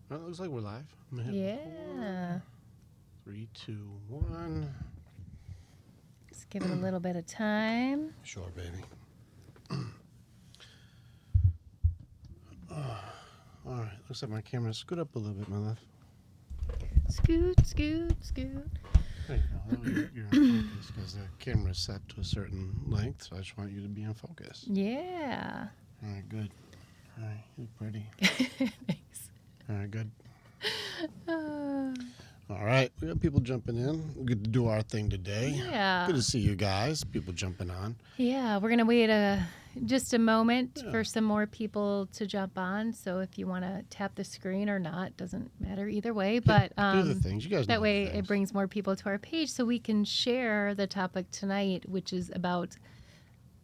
Well, it looks like we're live. I'm gonna hit Yeah. record. 3, 2, 1. Just give it a little bit of time. Sure, baby. All right. Looks like my camera scoot up a little bit, my love. Scoot, scoot, scoot. There you go. That way you're in focus because the camera is set to a certain length, so I just want you to be in focus. Yeah. All right, good. All right, you look pretty. Thanks. All right, good. Uh, All right, we got people jumping in. We get to do our thing today. yeah. Good to see you guys. People jumping on. Yeah, we're going to wait just a moment Yeah. for some more people to jump on. So if you want to tap the screen or not, doesn't matter either way. But Do the things. You guys know that way the things. it brings more people to our page so we can share the topic tonight, which is about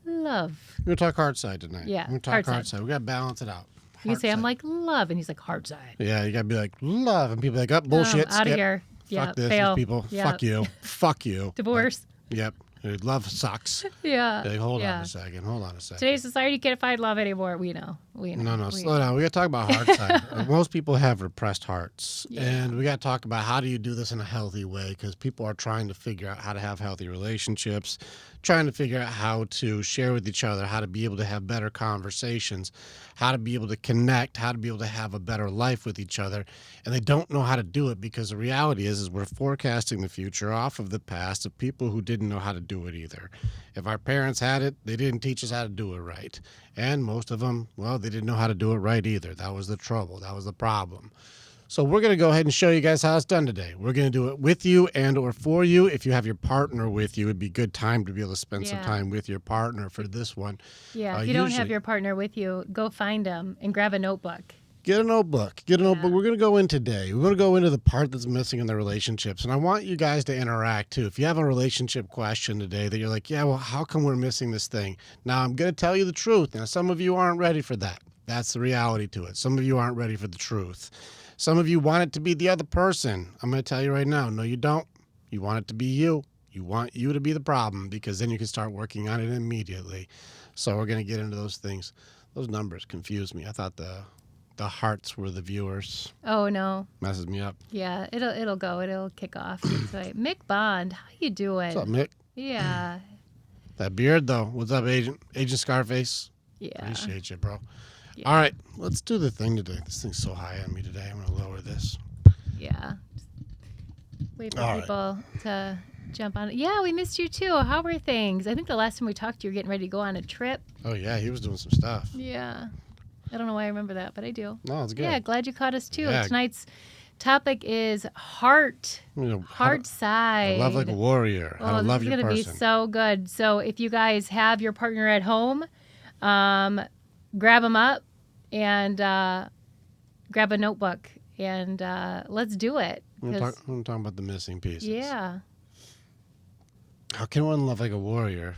love. We're going to talk hard side tonight. Yeah, We're going to hard talk hard side. side. We got to balance it out. You can Hard say, I'm side. like love. And he's like, hard side. Yeah, you got to be like, love. And people are like, oh, bullshit. Out of skip. here. Yeah, Fuck this. fail. These people. Yeah. Fuck you. Fuck you. Divorce. Yep. Love sucks. Yeah. Like, hold yeah. on a second. Hold on a second. Today's society can't find love anymore. We know. No, We slow down. We got to talk about heart side. Most people have repressed hearts. Yeah. And we got to talk about how do you do this in a healthy way because people are trying to figure out how to have healthy relationships, trying to figure out how to share with each other, how to be able to have better conversations, how to be able to connect, how to be able to have a better life with each other. And they don't know how to do it because the reality is we're forecasting the future off of the past of people who didn't know how to do it either. If our parents had it, they didn't teach us how to do it right. And most of them, well, they didn't know how to do it right either. That was the trouble. That was the problem. So we're going to go ahead and show you guys how it's done today. We're going to do it with you and or for you. If you have your partner with you, it'd be a good time to be able to spend some Yeah. time with your partner for this one. Yeah. If you don't have Usually- your partner with you, go find them and grab a notebook. Get a notebook. Get a notebook. We're going to go in today. We're going to go into the part that's missing in the relationships. And I want you guys to interact too. If you have a relationship question today that you're like, yeah, well, how come we're missing this thing? Now, I'm going to tell you the truth. Now, some of you aren't ready for that. That's the reality to it. Some of you aren't ready for the truth. Some of you want it to be the other person. I'm going to tell you right now, no, you don't. You want it to be you. You want you to be the problem because then you can start working on it immediately. So we're going to get into those things. Those numbers confuse me. I thought the hearts were the viewers. Oh no. Messes me up. Yeah. It'll go. It'll kick off. It's like, Mick Bond, how you doing? What's up, Mick? Yeah. That beard, though. What's up, Agent Scarface? Yeah. Appreciate you, bro. Yeah. All right, let's do the thing today. This thing's so high on me today. I'm going to lower this. Yeah. Just wait for All right. people to jump on it. Yeah, we missed you too. How were things? I think the last time we talked, you were getting ready to go on a trip. Oh, yeah, he was doing some stuff. Yeah. I don't know why I remember that, but I do. No, it's good. Yeah, glad you caught us too. Yeah. Tonight's topic is heart, You know, heart side. love like a warrior. How to this love is your gonna person. be so good. So if you guys have your partner at home, grab them up and grab a notebook and let's do it. I'm 'Cause- talking about the missing pieces. yeah. How can one love like a warrior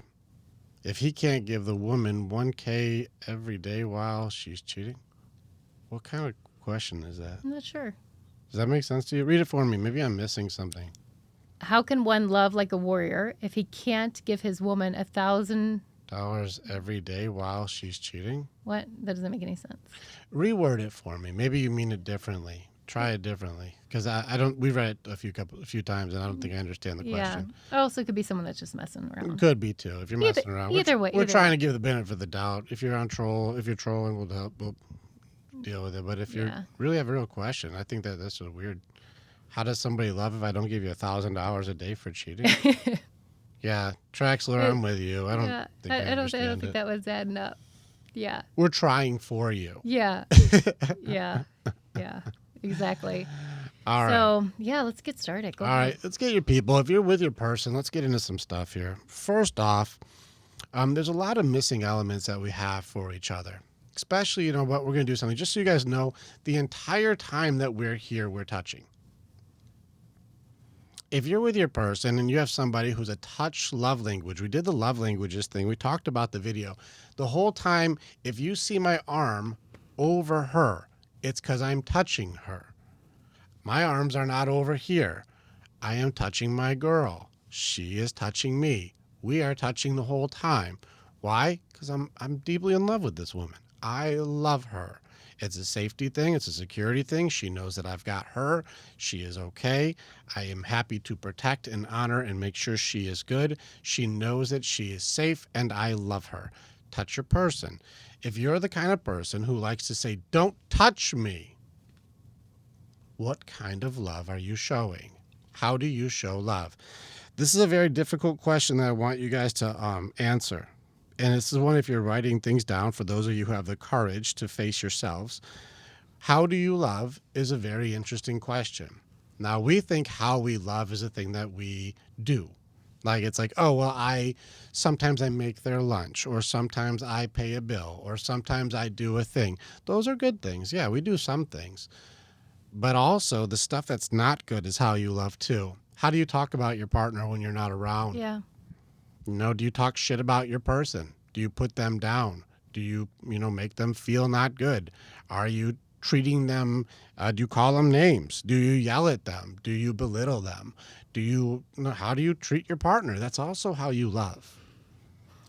if he can't give the woman $1K every day while she's cheating? What kind of question is that? I'm not sure. Does that make sense to you? Read it for me. Maybe I'm missing something. How can one love like a warrior if he can't give his woman $1,000? Dollars every day while she's cheating? What? That doesn't make any sense. Reword it for me. Maybe you mean it differently. Try it differently. Because I don't. We've read it a few times, and I don't think I understand the question. Yeah. Also, it could be someone that's just messing around. Could be too. If you're Either- messing around, either way- we're either trying way. to give the benefit of the doubt. If you're if you're trolling, we'll help. We'll deal with it. But if you Yeah. really have a real question, I think that's a weird. How does somebody love if I don't give you $1,000 a day for cheating? Yeah, Traxler, I'm with you. I don't Yeah, think I, I don't understand think it. that was adding up. Yeah. We're trying for you. Yeah. Yeah. Yeah. Exactly. All right. So, yeah, let's get started. Go All ahead. right, let's get your people. If you're with your person, let's get into some stuff here. First off, there's a lot of missing elements that we have for each other. Especially, you know what, we're going to do something. Just so you guys know, the entire time that we're here, we're touching. If you're with your person and you have somebody who's a touch love language, we did the love languages thing. We talked about the video. The whole time, if you see my arm over her, it's because I'm touching her. My arms are not over here. I am touching my girl. She is touching me. We are touching the whole time. Why? Because I'm deeply in love with this woman. I love her. It's a safety thing. It's a security thing. She knows that I've got her. She is okay. I am happy to protect and honor and make sure she is good. She knows that she is safe and I love her. Touch your person. If you're the kind of person who likes to say, don't touch me, what kind of love are you showing? How do you show love? This is a very difficult question that I want you guys to answer. And this is one, if you're writing things down, for those of you who have the courage to face yourselves, how do you love is a very interesting question. Now, we think how we love is a thing that we do. Like, it's like, oh, well, sometimes I make their lunch, or sometimes I pay a bill, or sometimes I do a thing. Those are good things. Yeah, we do some things. But also, the stuff that's not good is how you love too. How do you talk about your partner when you're not around? Yeah. Do you talk shit about your person? Do you put them down? Do you, make them feel not good? Are you treating them, do you call them names? Do you yell at them? Do you belittle them? How do you treat your partner? That's also how you love.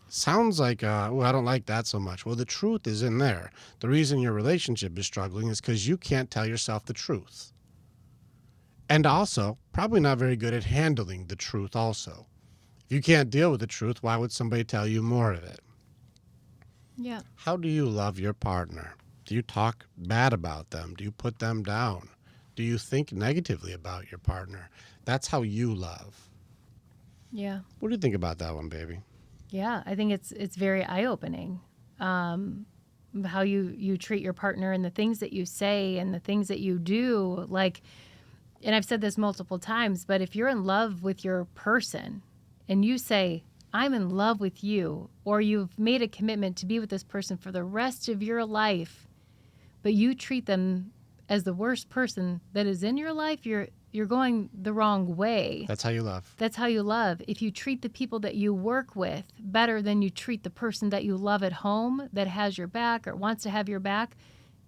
Sounds like, well, I don't like that so much. Well, the truth is in there. The reason your relationship is struggling is because you can't tell yourself the truth. And also, probably not very good at handling the truth also. If you can't deal with the truth, why would somebody tell you more of it? Yeah. How do you love your partner? Do you talk bad about them? Do you put them down? Do you think negatively about your partner? That's how you love. Yeah. What do you think about that one, baby? Yeah, I think it's very eye-opening, how you treat your partner and the things that you say and the things that you do. Like, and I've said this multiple times, but if you're in love with your person and you say, I'm in love with you, or you've made a commitment to be with this person for the rest of your life, but you treat them as the worst person that is in your life, you're going the wrong way. That's how you love. That's how you love. If you treat the people that you work with better than you treat the person that you love at home that has your back or wants to have your back,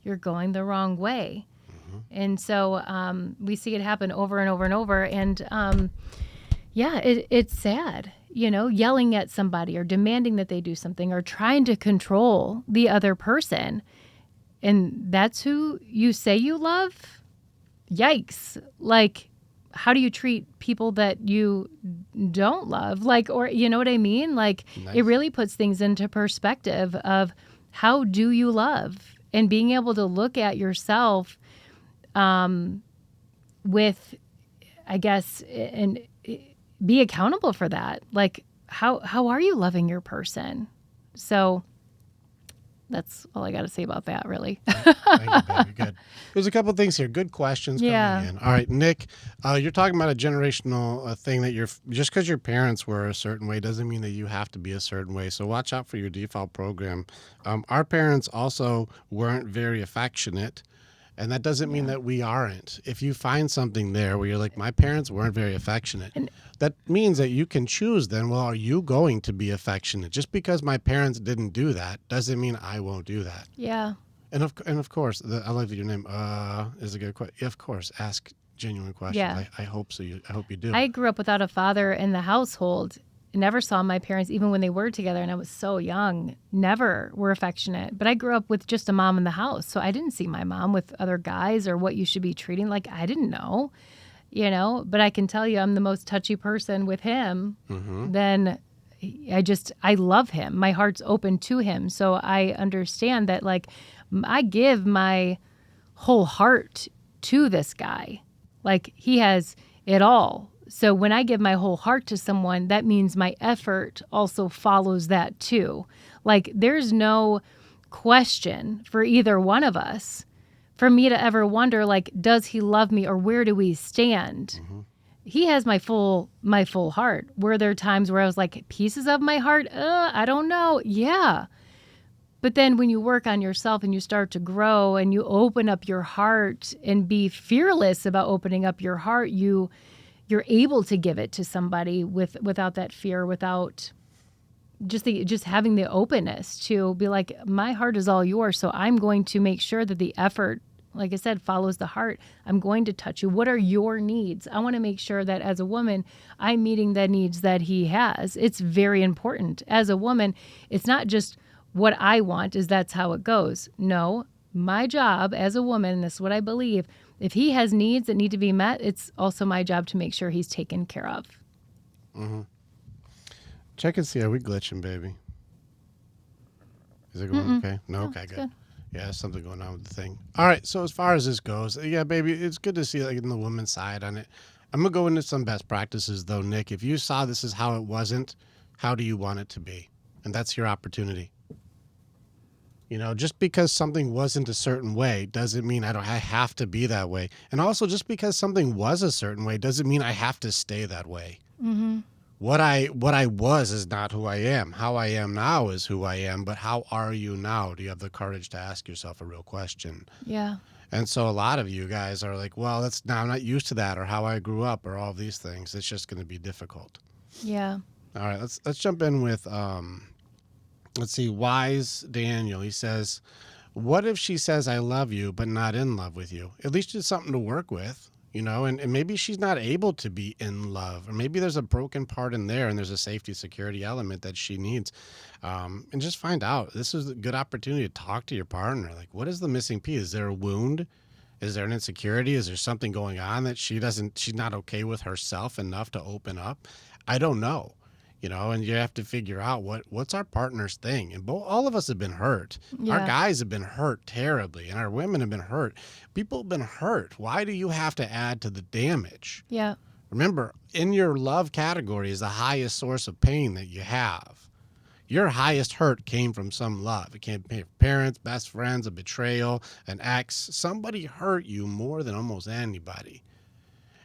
you're going the wrong way. Mm-hmm. And so we see it happen over and over and over. And it's sad, yelling at somebody or demanding that they do something or trying to control the other person. And that's who you say you love? Yikes. Like, how do you treat people that you don't love? Like, or you know what I mean? Like, nice. It really puts things into perspective of how do you love, and being able to look at yourself with, I guess, and be accountable for that. Like, how are you loving your person? So that's all I got to say about that, really. Thank you, baby. Good. There's a couple of things here. Good questions coming in. All right, Nick, you're talking about a generational thing that just because your parents were a certain way doesn't mean that you have to be a certain way. So watch out for your default program. Our parents also weren't very affectionate. And that doesn't mean that we aren't. If you find something there where you're like, my parents weren't very affectionate, that means that you can choose then, well, are you going to be affectionate? Just because my parents didn't do that doesn't mean I won't do that. Yeah. And of course, I love your name is a good question. Yeah, of course, ask genuine questions. Yeah. I hope so. I hope you do. I grew up without a father in the household. Never saw my parents, even when they were together, and I was so young, never were affectionate. But I grew up with just a mom in the house, so I didn't see my mom with other guys or what you should be treating. Like, I didn't know, But I can tell you I'm the most touchy person with him. Mm-hmm. Then I love him. My heart's open to him. So I understand that, like, I give my whole heart to this guy. Like, he has it all. So when I give my whole heart to someone, that means my effort also follows that too. Like, there's no question for either one of us for me to ever wonder, like, does he love me or where do we stand? Mm-hmm. He has my full heart. Were there times where I was like, pieces of my heart? I don't know. Yeah. But then when you work on yourself and you start to grow and you open up your heart and be fearless about opening up your heart, you're able to give it to somebody without that fear, without just having the openness to be like, my heart is all yours. So I'm going to make sure that the effort, like I said, follows the heart. I'm going to touch you. What are your needs? I want to make sure that as a woman, I'm meeting the needs that he has. It's very important. As a woman, it's not just what I want is that's how it goes. No, my job as a woman, and this is what I believe, if he has needs that need to be met, it's also my job to make sure he's taken care of. Mm-hmm. Check and see. Are we glitching, baby? Is it going Mm-mm. okay? No, No, okay, it's good. good. Yeah, there's something going on with the thing. All right, so as far as this goes, yeah, baby, it's good to see like in the woman's side on it. I'm gonna go into some best practices though, Nick. If you saw this is how it wasn't, how do you want it to be? And that's your opportunity. You know, just because something wasn't a certain way doesn't mean I have to be that way. And also just because something was a certain way doesn't mean I have to stay that way. Mm-hmm. What I was is not who I am. How I am now is who I am, but how are you now? Do you have the courage to ask yourself a real question? Yeah. And so a lot of you guys are like, well, that's now I'm not used to that or how I grew up or all of these things. It's just going to be difficult. Yeah. All right, let's jump in with let's see, Wise Daniel. He says, what if she says I love you but not in love with you? At least it's something to work with, you know, and maybe she's not able to be in love, or maybe there's a broken part in there and there's a safety security element that she needs. And just find out. This is a good opportunity to talk to your partner. Like, what is the missing piece? Is there a wound? Is there an insecurity? Is there something going on that she's not okay with herself enough to open up? I don't know. You know, and you have to figure out what's our partner's thing. And all of us have been hurt. Our Yeah. guys have been hurt terribly, and our women have been hurt. People have been hurt. Why do you have to add to the damage? Yeah. Remember, in your love category is the highest source of pain that you have. Your highest hurt came from some love. It came from parents, best friends, a betrayal, an ex. Somebody hurt you more than almost anybody.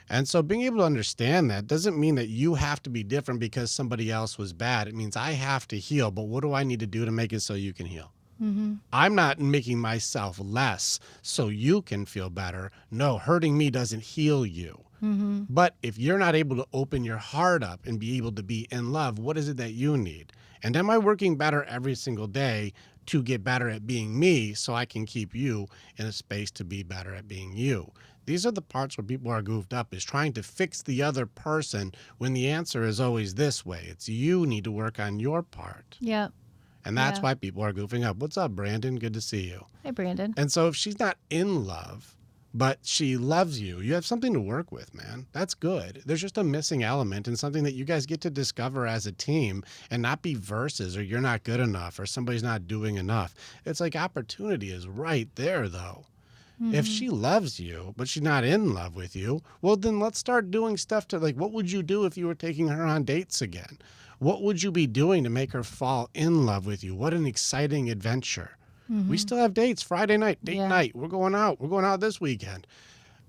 And so being able to understand that doesn't mean that you have to be different because somebody else was bad. It means I have to heal, but what do I need to do to make it so you can heal? Mm-hmm. I'm not making myself less so you can feel better. No, hurting me doesn't heal you. Mm-hmm. But if you're not able to open your heart up and be able to be in love, what is it that you need? And am I working better every single day to get better at being me so I can keep you in a space to be better at being you? These are the parts where people are goofed up, is trying to fix the other person when the answer is always this way. It's you need to work on your part. Yeah. And that's Yeah. why people are goofing up. What's up, Brandon? Good to see you. Hey, Brandon. And so if she's not in love, but she loves you, you have something to work with, man. That's good. There's just a missing element and something that you guys get to discover as a team, and not be verses or you're not good enough or somebody's not doing enough. It's like opportunity is right there, though. If Mm-hmm. she loves you, but she's not in love with you, well, then let's start doing stuff to, like, what would you do if you were taking her on dates again? What would you be doing to make her fall in love with you? What an exciting adventure. We Mm-hmm. still have dates Friday night, date Yeah. night. We're going out. We're going out this weekend.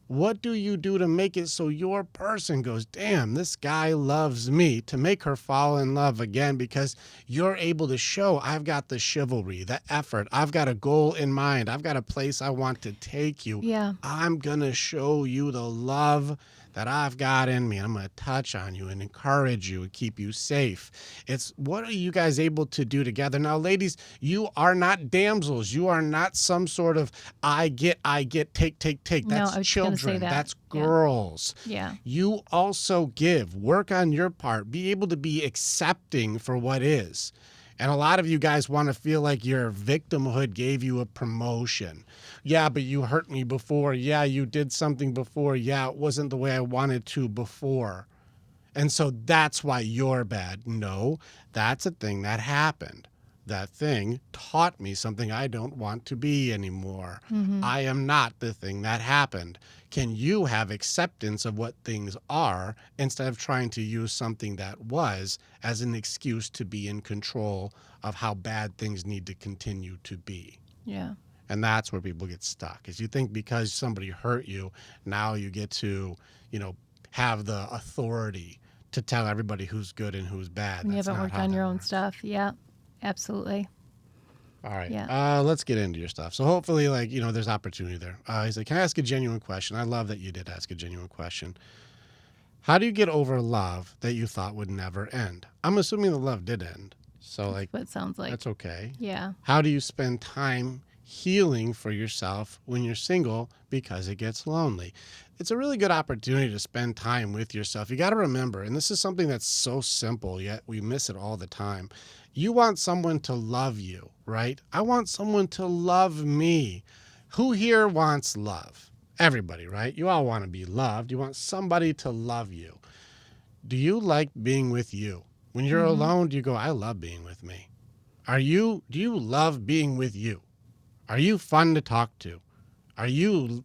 What do you do to make it so your person goes, damn, this guy loves me, to make her fall in love again? Because you're able to show I've got the chivalry, the effort. I've got a goal in mind. I've got a place I want to take you. Yeah. I'm going to show you the love that I've got in me. I'm going to touch on you and encourage you and keep you safe. It's what are you guys able to do together? Now, ladies, you are not damsels. You are not some sort of I get, take. No, That's I was gonna say children. that. That's Yeah. girls. Yeah. You also give. Work on your part. Be able to be accepting for what is. And a lot of you guys want to feel like your victimhood gave you a promotion. Yeah, but you hurt me before. Yeah, you did something before. Yeah, it wasn't the way I wanted to before. And so that's why you're bad. No, that's a thing that happened. That thing taught me something I don't want to be anymore. Mm-hmm. I am not the thing that happened. Can you have acceptance of what things are instead of trying to use something that was as an excuse to be in control of how bad things need to continue to be? Yeah. And that's where people get stuck, is you think because somebody hurt you, now you get to, have the authority to tell everybody who's good and who's bad. And you That's haven't not worked how on that your own works. stuff. Yeah. Absolutely. All right. Yeah. Let's get into your stuff. So hopefully, there's opportunity there. He's like, can I ask a genuine question? I love that you did ask a genuine question. How do you get over love that you thought would never end? I'm assuming the love did end. So, That's what it sounds like. that's okay. Yeah. How do you spend time healing for yourself when you're single because it gets lonely? It's a really good opportunity to spend time with yourself. You got to remember, and this is something that's so simple, yet we miss it all the time. You want someone to love you, right? I want someone to love me. Who here wants love? Everybody, right? You all want to be loved. You want somebody to love you. Do you like being with you? When you're Mm-hmm. alone, do you go, I love being with me? Do you love being with you? Are you fun to talk to? Are you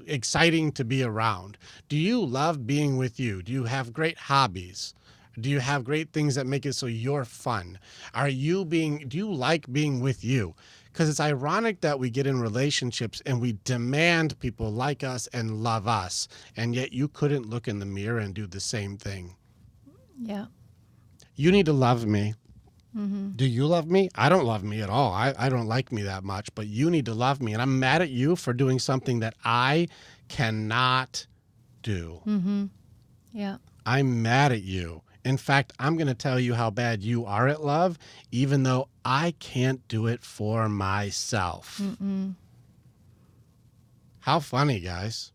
exciting to be around? Do you love being with you? Do you have great hobbies? Do you have great things that make it so you're fun? Do you like being with you? Because it's ironic that we get in relationships and we demand people like us and love us, and yet you couldn't look in the mirror and do the same thing. Yeah. You need to love me. Mm-hmm. Do you love me? I don't love me at all. I don't like me that much, but you need to love me. And I'm mad at you for doing something that I cannot do. Mm-hmm. Yeah. I'm mad at you. In fact, I'm going to tell you how bad you are at love, even though I can't do it for myself. Mm-mm. How funny, guys.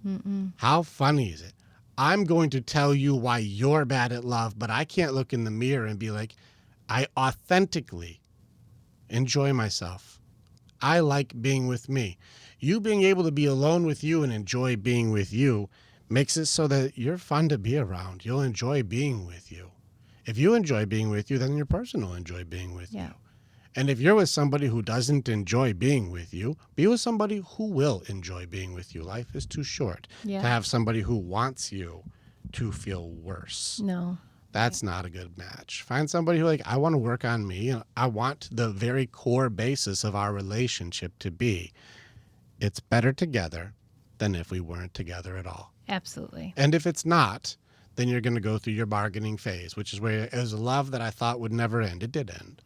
Mm-mm. How funny is it? I'm going to tell you why you're bad at love, but I can't look in the mirror and be like, I authentically enjoy myself. I like being with me. You being able to be alone with you and enjoy being with you makes it so that you're fun to be around. You'll enjoy being with you. If you enjoy being with you, then your person will enjoy being with Yeah. you. And if you're with somebody who doesn't enjoy being with you, be with somebody who will enjoy being with you. Life is too short Yeah. to have somebody who wants you to feel worse. No. That's not a good match. Find somebody who like, I want to work on me. And I want the very core basis of our relationship to be, it's better together than if we weren't together at all. Absolutely. And if it's not, then you're going to go through your bargaining phase, which is where it was a love that I thought would never end. It did end.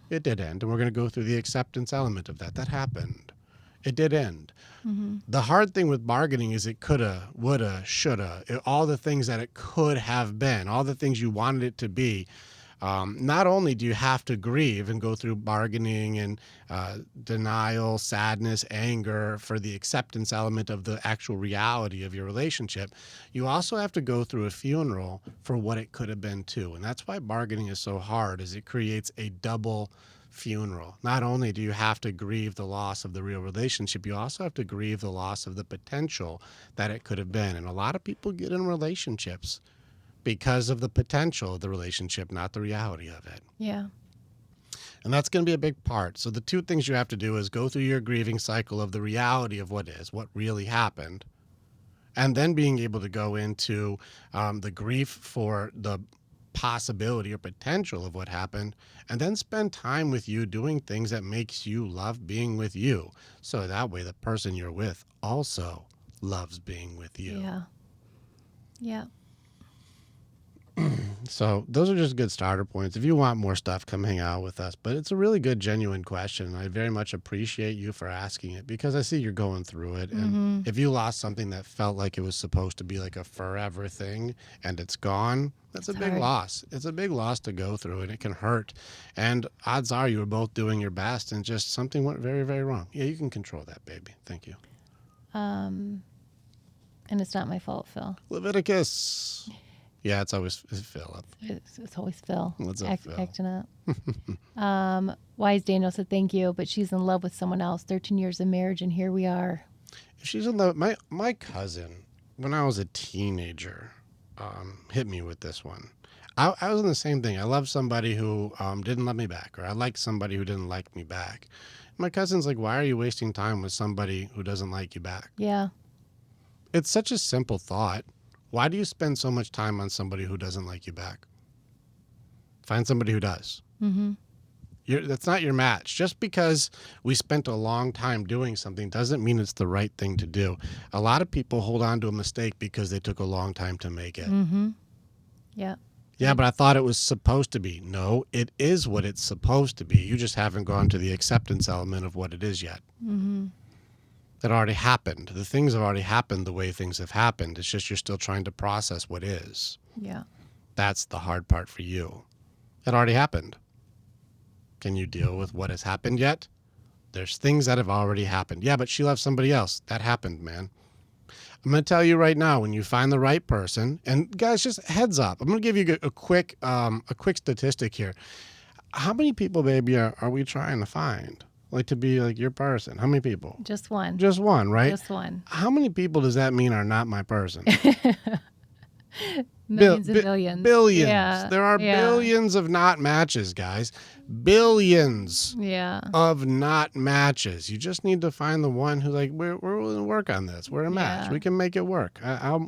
It did end. And we're going to go through the acceptance element of that. That happened. It did end. Mm-hmm. The hard thing with bargaining is it coulda, woulda, shoulda, all the things that it could have been, all the things you wanted it to be. Not only do you have to grieve and go through bargaining and denial, sadness, anger for the acceptance element of the actual reality of your relationship, you also have to go through a funeral for what it could have been too. And that's why bargaining is so hard, is it creates a double funeral. Not only do you have to grieve the loss of the real relationship, you also have to grieve the loss of the potential that it could have been. And a lot of people get in relationships because of the potential of the relationship, not the reality of it. Yeah. And that's going to be a big part. So the two things you have to do is go through your grieving cycle of the reality of what is, what really happened, and then being able to go into the grief for the possibility or potential of what happened, and then spend time with you doing things that makes you love being with you. So that way the person you're with also loves being with you. Yeah. Yeah. So those are just good starter points. If you want more stuff, come hang out with us. But it's a really good, genuine question. I very much appreciate you for asking it because I see you're going through it. And if you lost something that felt like it was supposed to be like a forever thing and it's gone, that's a big hard. loss. It's a big loss to go through and it can hurt. And odds are you were both doing your best and just something went very, very wrong. Yeah, you can control that, baby. Thank you. And it's not my fault, Phil. Leviticus. Yeah, it's always Philip. It's always Phil. What's up, Phil? Acting up. Wise Daniel said thank you, but she's in love with someone else. 13 years of marriage, and here we are. She's in love. My cousin, when I was a teenager, hit me with this one. I was in the same thing. I loved somebody who didn't love me back, or I liked somebody who didn't like me back. My cousin's like, why are you wasting time with somebody who doesn't like you back? Yeah. It's such a simple thought. Why do you spend so much time on somebody who doesn't like you back? Find somebody who does. Mm-hmm. That's not your match. Just because we spent a long time doing something doesn't mean it's the right thing to do. A lot of people hold on to a mistake because they took a long time to make it. Mm-hmm. Yeah. Yeah, but I thought it was supposed to be. No, it is what it's supposed to be. You just haven't gone to the acceptance element of what it is yet. Mm-hmm. That already happened. The things have already happened the way things have happened. It's just you're still trying to process what is. Yeah. That's the hard part for you. It already happened. Can you deal with what has happened yet? There's things that have already happened. Yeah, but she loves somebody else. That happened, man. I'm going to tell you right now, when you find the right person, and guys, just heads up. I'm going to give you a quick statistic here. How many people, baby, are we trying to find? Like to be like your person? How many people? Just one. Just one, right? Just one. How many people does that mean are not my person? Millions and billions. Billions. Yeah. There are Yeah. billions of not matches, guys. Billions Yeah. of not matches. You just need to find the one who's like, we're willing to work on this. We're a match. Yeah. We can make it work.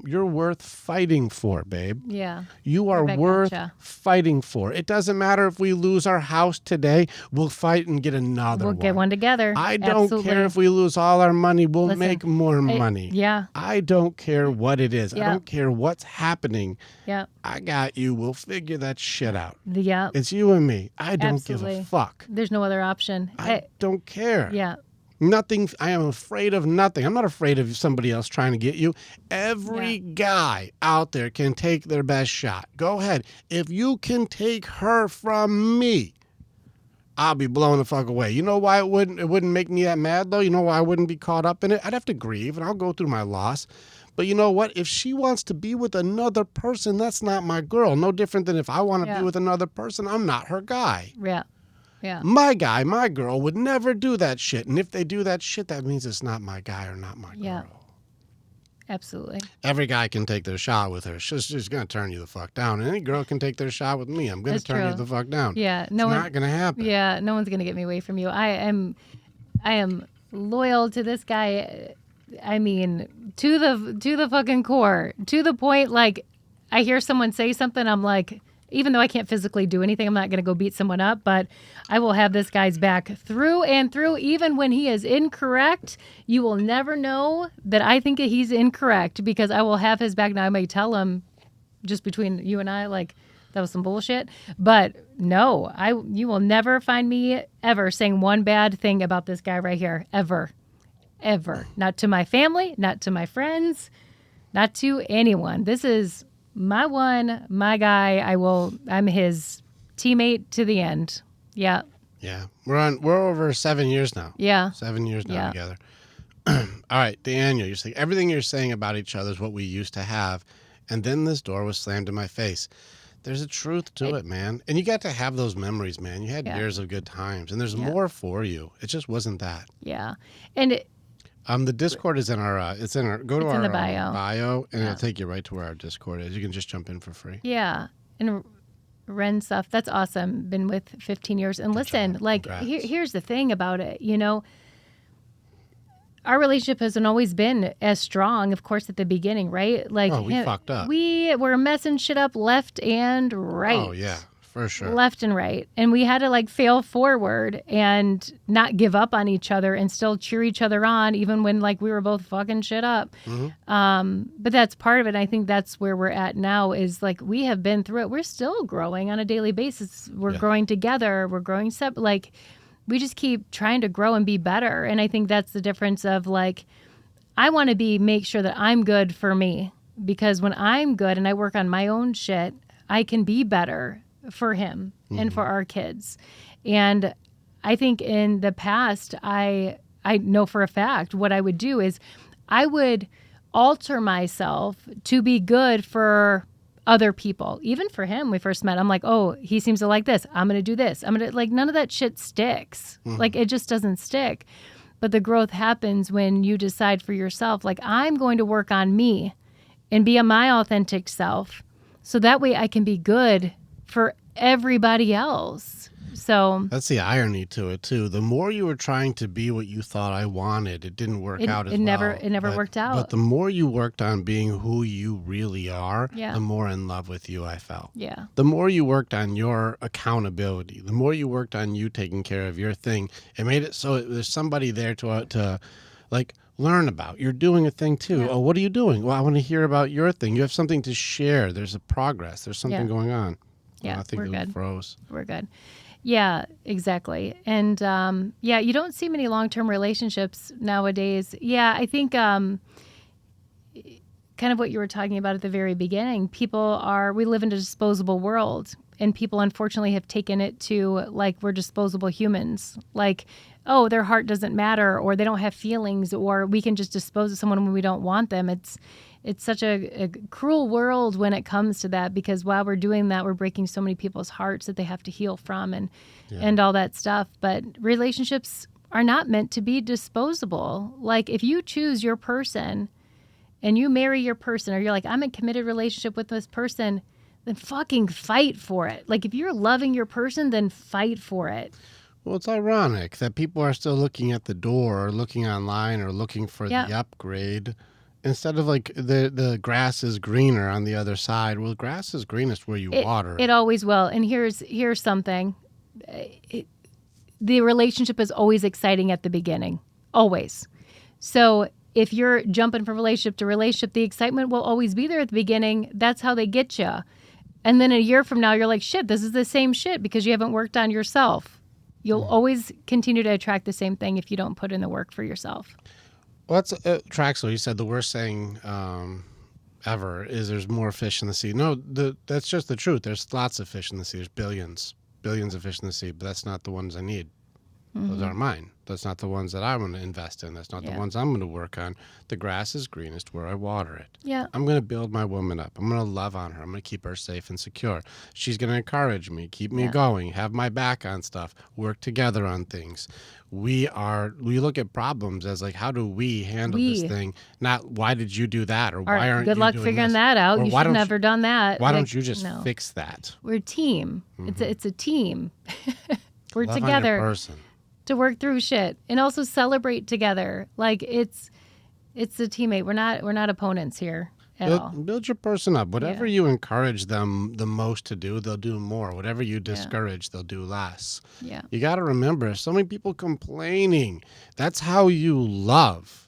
You're worth fighting for, babe. Yeah. You are Right back worth at ya. fighting for. It doesn't matter if we lose our house today. We'll fight and get another We'll one. get one together. I don't Absolutely. care if we lose all our money. We'll Listen, make more money. Yeah. I don't care what it is. I Yeah. don't care what's happening. Yeah. I got you. We'll figure that shit out. Yeah. It's you and me. I don't give Absolutely. a fuck. There's no other option. I don't care. Yeah. Nothing. I am afraid of nothing. I'm not afraid of somebody else trying to get you. Every guy out there can take their best shot. Go ahead. If you can take her from me, I'll be blown the fuck away. You know why it wouldn't make me that mad though? You know why I wouldn't be caught up in it? I'd have to grieve and I'll go through my loss. But you know what? If she wants to be with another person, that's not my girl. No different than if I want to be with another person, I'm not her guy. Yeah. Yeah. My guy, my girl would never do that shit. And if they do that shit, that means it's not my guy or not my Yeah. girl. Absolutely. Every guy can take their shot with her. She's just going to turn you the fuck down. And any girl can take their shot with me. I'm going to That's turn you true. the fuck down. Yeah. It's No one, not going to happen. Yeah. No one's gonna get me away from you. I am loyal to this guy. I mean, to the fucking core. To the point, like, I hear someone say something, I'm like, even though I can't physically do anything, I'm not going to go beat someone up, but I will have this guy's back through and through. Even when he is incorrect, you will never know that I think that he's incorrect because I will have his back. Now, I may tell him, just between you and I, like, that was some bullshit. But no, you will never find me ever saying one bad thing about this guy right here. Ever. Ever. Not to my family, not to my friends, not to anyone. This is my one, my guy. I'm his teammate to the end. Yeah. Yeah. We're over 7 years now. Yeah. 7 years now Yeah. together. All right, Daniel, you're saying everything you're saying about each other is what we used to have. And then this door was slammed in my face. There's a truth to it, man. And you got to have those memories, man. You had years of good times. And there's more for you. It just wasn't that. Yeah. And the Discord is in our go to It's our in the bio. bio and it'll take you right to where our Discord is. You can just jump in for free. yeah. And Ren stuff, that's awesome. Been with 15 years. And listen, job. like, Congrats. here's the thing about it. You know, our relationship hasn't always been as strong, of course, at the beginning, right? Like, Oh, we fucked up. We were messing shit up left and right. Oh, yeah, for sure. Left and right. And we had to like fail forward and not give up on each other and still cheer each other on, even when like we were both fucking shit up. But that's part of it. I think that's where we're at now is like we have been through it. We're still growing on a daily basis. We're growing together. We're growing like we just keep trying to grow and be better. And I think that's the difference of like, I want to make sure that I'm good for me because when I'm good and I work on my own shit, I can be better for him and for our kids. And I think in the past, I know for a fact what I would do is I would alter myself to be good for other people. Even for him, we first met, I'm like, oh, he seems to like this. I'm going to do this. I'm going to like, none of that shit sticks. Like it just doesn't stick. But the growth happens when you decide for yourself, like I'm going to work on me and be my authentic self. So that way I can be good for everybody else. So that's the irony to it too. The more you were trying to be what you thought I wanted, it didn't work out as well. It never worked out. But the more you worked on being who you really are, Yeah. the more in love with you I felt. Yeah. The more you worked on your accountability, the more you worked on you taking care of your thing, it made it so there's somebody there to like learn about. You're doing a thing too. Yeah. Oh, what are you doing? Well, I want to hear about your thing. You have something to share. There's a progress. There's something going on. Yeah, I think we're it good. froze. We're good. Yeah, exactly. And yeah, you don't see many long-term relationships nowadays. Yeah, I think kind of what you were talking about at the very beginning. We live in a disposable world, and people unfortunately have taken it to like we're disposable humans. Like, oh, their heart doesn't matter, or they don't have feelings, or we can just dispose of someone when we don't want them. It's such a cruel world when it comes to that, because while we're doing that, we're breaking so many people's hearts that they have to heal from and all that stuff. But relationships are not meant to be disposable. Like, if you choose your person and you marry your person, or you're like, I'm in a committed relationship with this person, then fucking fight for it. Like, if you're loving your person, then fight for it. Well, it's ironic that people are still looking at the door or looking online or looking for Yeah. the upgrade instead of like the grass is greener on the other side. Well, the grass is greenest where you water It always will. And here's something. The relationship is always exciting at the beginning. Always. So if you're jumping from relationship to relationship, the excitement will always be there at the beginning. That's how they get you. And then a year from now, you're like, shit, this is the same shit because you haven't worked on yourself. You'll always continue to attract the same thing if you don't put in the work for yourself. Well, that's Traxel. You said the worst saying ever is there's more fish in the sea. No, that's just the truth. There's lots of fish in the sea. There's billions of fish in the sea, but that's not the ones I need. Those aren't mine. That's not the ones that I'm going to invest in. That's not the ones I'm going to work on. The grass is greenest where I water it. Yeah. I'm going to build my woman up. I'm going to love on her. I'm going to keep her safe and secure. She's going to encourage me, keep me going, have my back on stuff, work together on things. We look at problems as like, how do we handle this thing? Not why did you do that, or why aren't you good luck doing figuring this? that out. Or You why should don't never done that. Why Like, don't you just no. fix that? We're a team. It's a team. We're Love on your together person. to work through shit and also celebrate together. Like, it's a teammate. We're not opponents here at all. Build your person up. Whatever you encourage them the most to do, they'll do more. Whatever you discourage, they'll do less. Yeah. You got to remember, so many people complaining. That's how you love.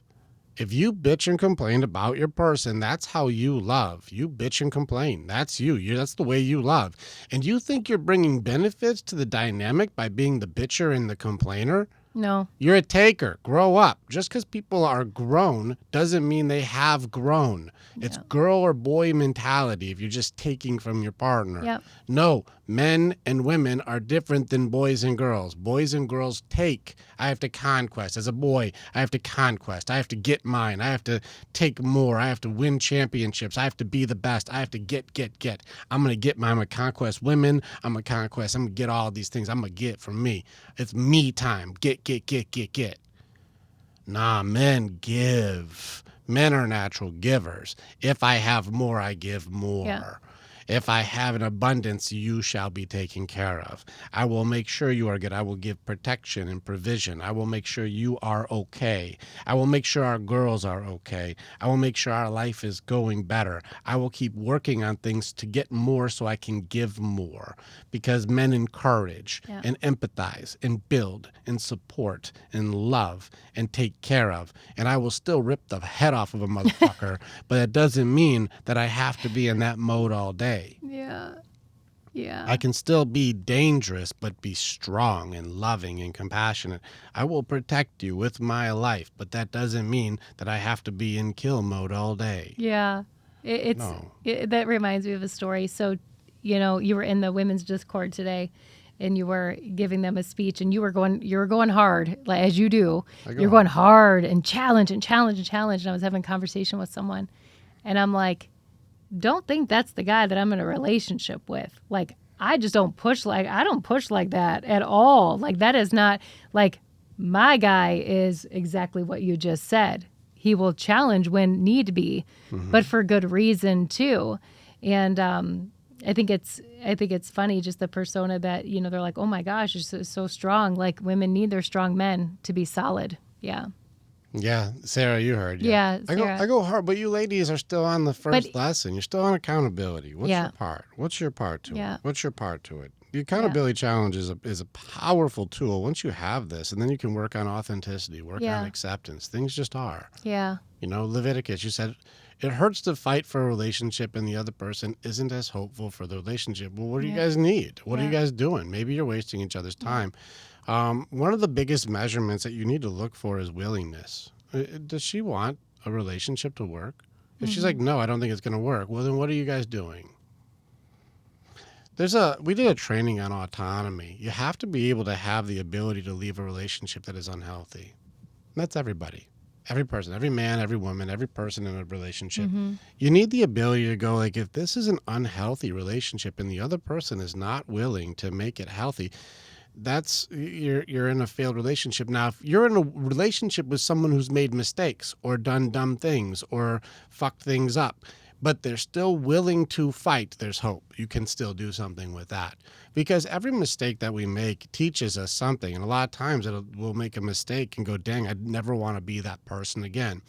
If you bitch and complain about your person, that's how you love. You bitch and complain. That's you. That's the way you love. And you think you're bringing benefits to the dynamic by being the bitcher and the complainer? No. You're a taker. Grow up. Just because people are grown doesn't mean they have grown. It's girl or boy mentality if you're just taking from your partner. Yep. No, men and women are different than boys and girls. Boys and girls take. I have to conquest. As a boy, I have to conquest. I have to get mine. I have to take more. I have to win championships. I have to be the best. I have to get. I'm going to get mine. I'm going to conquest women. I'm going to conquest. I'm going to get all these things. I'm going to get from me. It's me time. Get. Nah, men give. Men are natural givers. If I have more, I give more. Yeah. If I have an abundance, you shall be taken care of. I will make sure you are good. I will give protection and provision. I will make sure you are okay. I will make sure our girls are okay. I will make sure our life is going better. I will keep working on things to get more so I can give more. Because men encourage and empathize and build and support and love and take care of. And I will still rip the head off of a motherfucker, but that doesn't mean that I have to be in that mode all day. Yeah. I can still be dangerous, but be strong and loving and compassionate. I will protect you with my life, but that doesn't mean that I have to be in kill mode all day. Yeah. That reminds me of a story. So, you were in the women's Discord today and you were giving them a speech and you were going hard, like as you do. You're going hard and challenge. And I was having a conversation with someone and I'm like, don't think that's the guy that I'm in a relationship with. Like, I don't push like that at all. Like, that is not, like, my guy is exactly what you just said. He will challenge when need be, but for good reason too. And I think it's funny, just the persona that, they're like, oh my gosh, it's so strong. Like, women need their strong men to be solid. Yeah. Yeah, Sarah, you heard. Yeah, Sarah. I go hard, but you ladies are still on the first lesson. You're still on accountability. What's your part? What's your part to it? What's your part to it? The accountability challenge is a powerful tool. Once you have this, and then you can work on authenticity, work on acceptance. Things just are. Yeah. Leviticus, you said, it hurts to fight for a relationship and the other person isn't as hopeful for the relationship. Well, what do you guys need? What are you guys doing? Maybe you're wasting each other's time. One of the biggest measurements that you need to look for is willingness. Does she want a relationship to work? If she's like, no, I don't think it's going to work, well, then what are you guys doing? We did a training on autonomy. You have to be able to have the ability to leave a relationship that is unhealthy. And that's everybody. Every person, every man, every woman, every person in a relationship. You need the ability to go, like, if this is an unhealthy relationship and the other person is not willing to make it healthy, that's you're in a failed relationship. Now, if you're in a relationship with someone who's made mistakes or done dumb things or fucked things up, but they're still willing to fight, there's hope. You can still do something with that. Because every mistake that we make teaches us something. And a lot of times we'll make a mistake and go, dang, I'd never want to be that person again.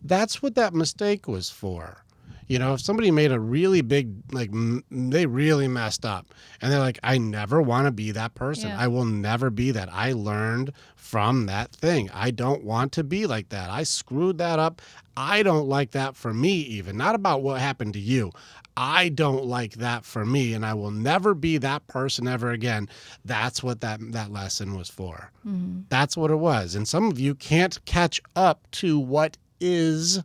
That's what that mistake was for. You know, if somebody made a really big, like, they really messed up and they're like, I never want to be that person. Yeah. I will never be that. I learned from that thing. I don't want to be like that. I screwed that up. I don't like that for me, even. Not about what happened to you. I don't like that for me, and I will never be that person ever again. That's what that lesson was for. Mm-hmm. That's what it was. And some of you can't catch up to what is.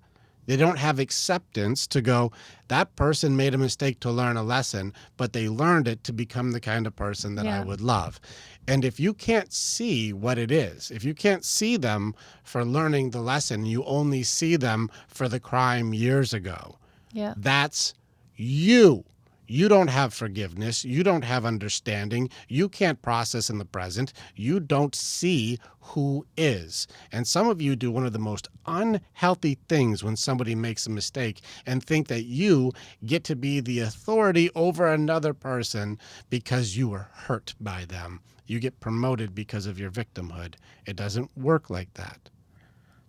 They don't have acceptance to go, that person made a mistake to learn a lesson, but they learned it to become the kind of person that I would love. And if you can't see what it is, if you can't see them for learning the lesson, you only see them for the crime years ago. Yeah. That's you. You don't have forgiveness. You don't have understanding. You can't process in the present. You don't see who is. And some of you do one of the most unhealthy things when somebody makes a mistake and think that you get to be the authority over another person because you were hurt by them. You get promoted because of your victimhood. It doesn't work like that.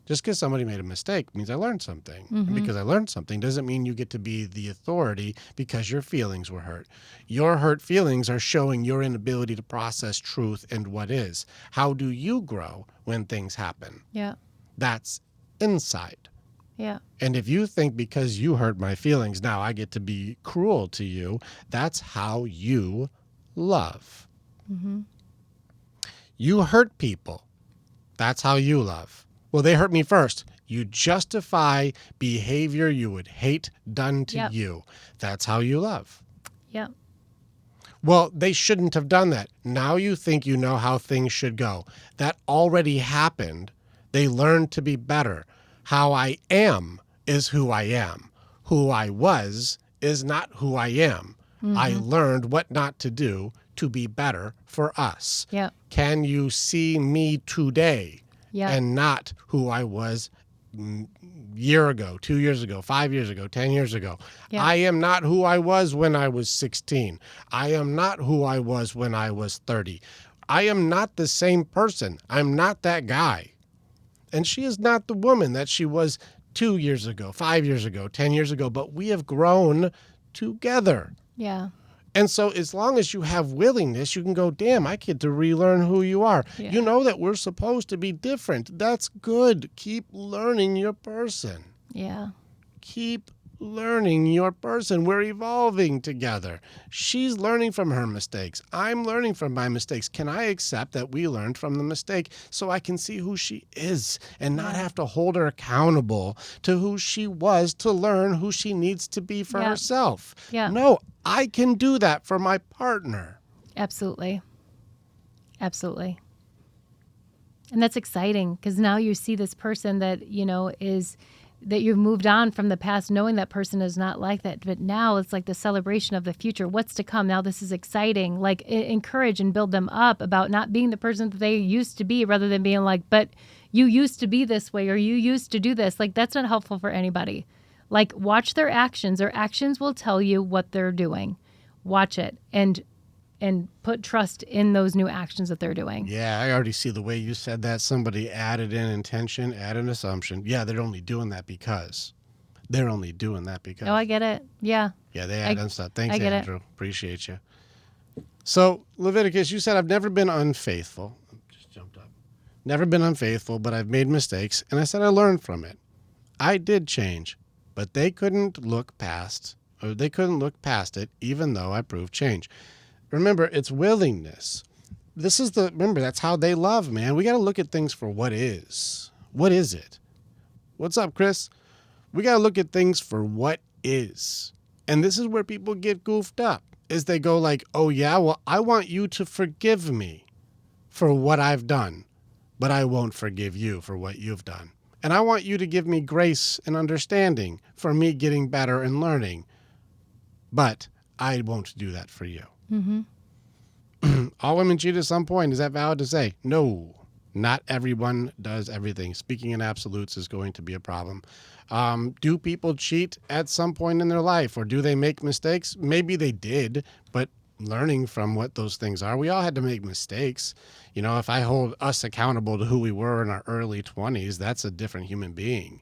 Just because somebody made a mistake means I learned something. Mm-hmm. And because I learned something doesn't mean you get to be the authority because your feelings were hurt. Your hurt feelings are showing your inability to process truth and what is. How do you grow when things happen? Yeah. That's inside. Yeah. And if you think because you hurt my feelings, now I get to be cruel to you, that's how you love. Mm-hmm. You hurt people. That's how you love. Well, they hurt me first. You justify behavior you would hate done to you. That's how you love. Yeah. Well, they shouldn't have done that. Now you think you know how things should go. That already happened. They learned to be better. How I am is who I am. Who I was is not who I am. Mm-hmm. I learned what not to do to be better for us. Yeah. Can you see me today? Yeah. And not who I was year ago, 2 years ago, 5 years ago, 10 years ago. Yeah. I am not who I was when I was 16. I am not who I was when I was 30. I am not the same person. I'm not that guy. And she is not the woman that she was 2 years ago, 5 years ago, 10 years ago, but we have grown together. Yeah. And so as long as you have willingness, you can go, damn, I get to relearn who you are. Yeah. You know that we're supposed to be different. That's good. Keep learning your person. Yeah. Keep learning your person. We're evolving together. She's learning from her mistakes. I'm learning from my mistakes. Can I accept that we learned from the mistake so I can see who she is and not have to hold her accountable to who she was to learn who she needs to be for herself? Yeah. No, I can do that for my partner. Absolutely. Absolutely. And that's exciting because now you see this person that, you know, is that you've moved on from the past, knowing that person is not like that. But now it's like the celebration of the future. What's to come? Now this is exciting. Like encourage and build them up about not being the person that they used to be rather than being like, but you used to be this way or you used to do this. Like that's not helpful for anybody. Like watch their actions. Their actions will tell you what they're doing. Watch it and put trust in those new actions that they're doing. Yeah, I already see the way you said that. Somebody added in intention, added an assumption. Yeah, they're only doing that because. They're only doing that because. Oh, I get it. Yeah. Yeah, they add in stuff. Thanks, I get Andrew. Appreciate you. So, Leviticus, you said, I've never been unfaithful. Just jumped up. Never been unfaithful, but I've made mistakes. And I said I learned from it. I did change, but they couldn't look past it, even though I proved change. Remember, it's willingness. Remember, that's how they love, man. We got to look at things for what is. What is it? What's up, Chris? We got to look at things for what is. And this is where people get goofed up, is they go like, oh yeah, well, I want you to forgive me for what I've done, but I won't forgive you for what you've done. And I want you to give me grace and understanding for me getting better and learning, but I won't do that for you. Mm-hmm. All women cheat at some point. Is that valid to say? No. Not everyone does everything. Speaking in absolutes is going to be a problem. Do people cheat at some point in their life, or do they make mistakes? Maybe they did, but learning from what those things are. We all had to make mistakes. You know, if I hold us accountable to who we were in our early 20s, that's a different human being.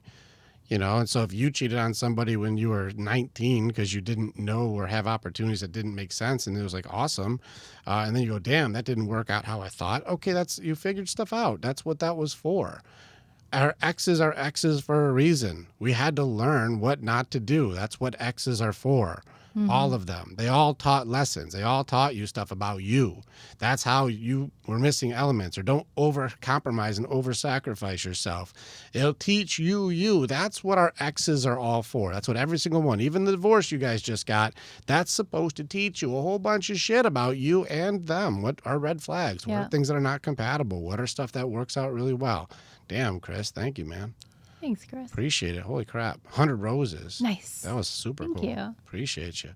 You know, and so if you cheated on somebody when you were 19 because you didn't know or have opportunities that didn't make sense, and it was like awesome, and then you go, damn, that didn't work out how I thought. Okay, you figured stuff out. That's what that was for. Our exes are exes for a reason. We had to learn what not to do. That's what exes are for. All of them. They all taught lessons. They all taught you stuff about you. That's how you were missing elements, or don't over compromise and over sacrifice yourself. It'll teach you. That's what our exes are all for. That's what every single one, even the divorce you guys just got, that's supposed to teach you a whole bunch of shit about you and them. What are red flags? What are things that are not compatible? What are stuff that works out really well? Damn, Chris, thank you, man. Thanks, Chris. Appreciate it. Holy crap. 100 roses. Nice. That was super cool. Thank you. Appreciate you.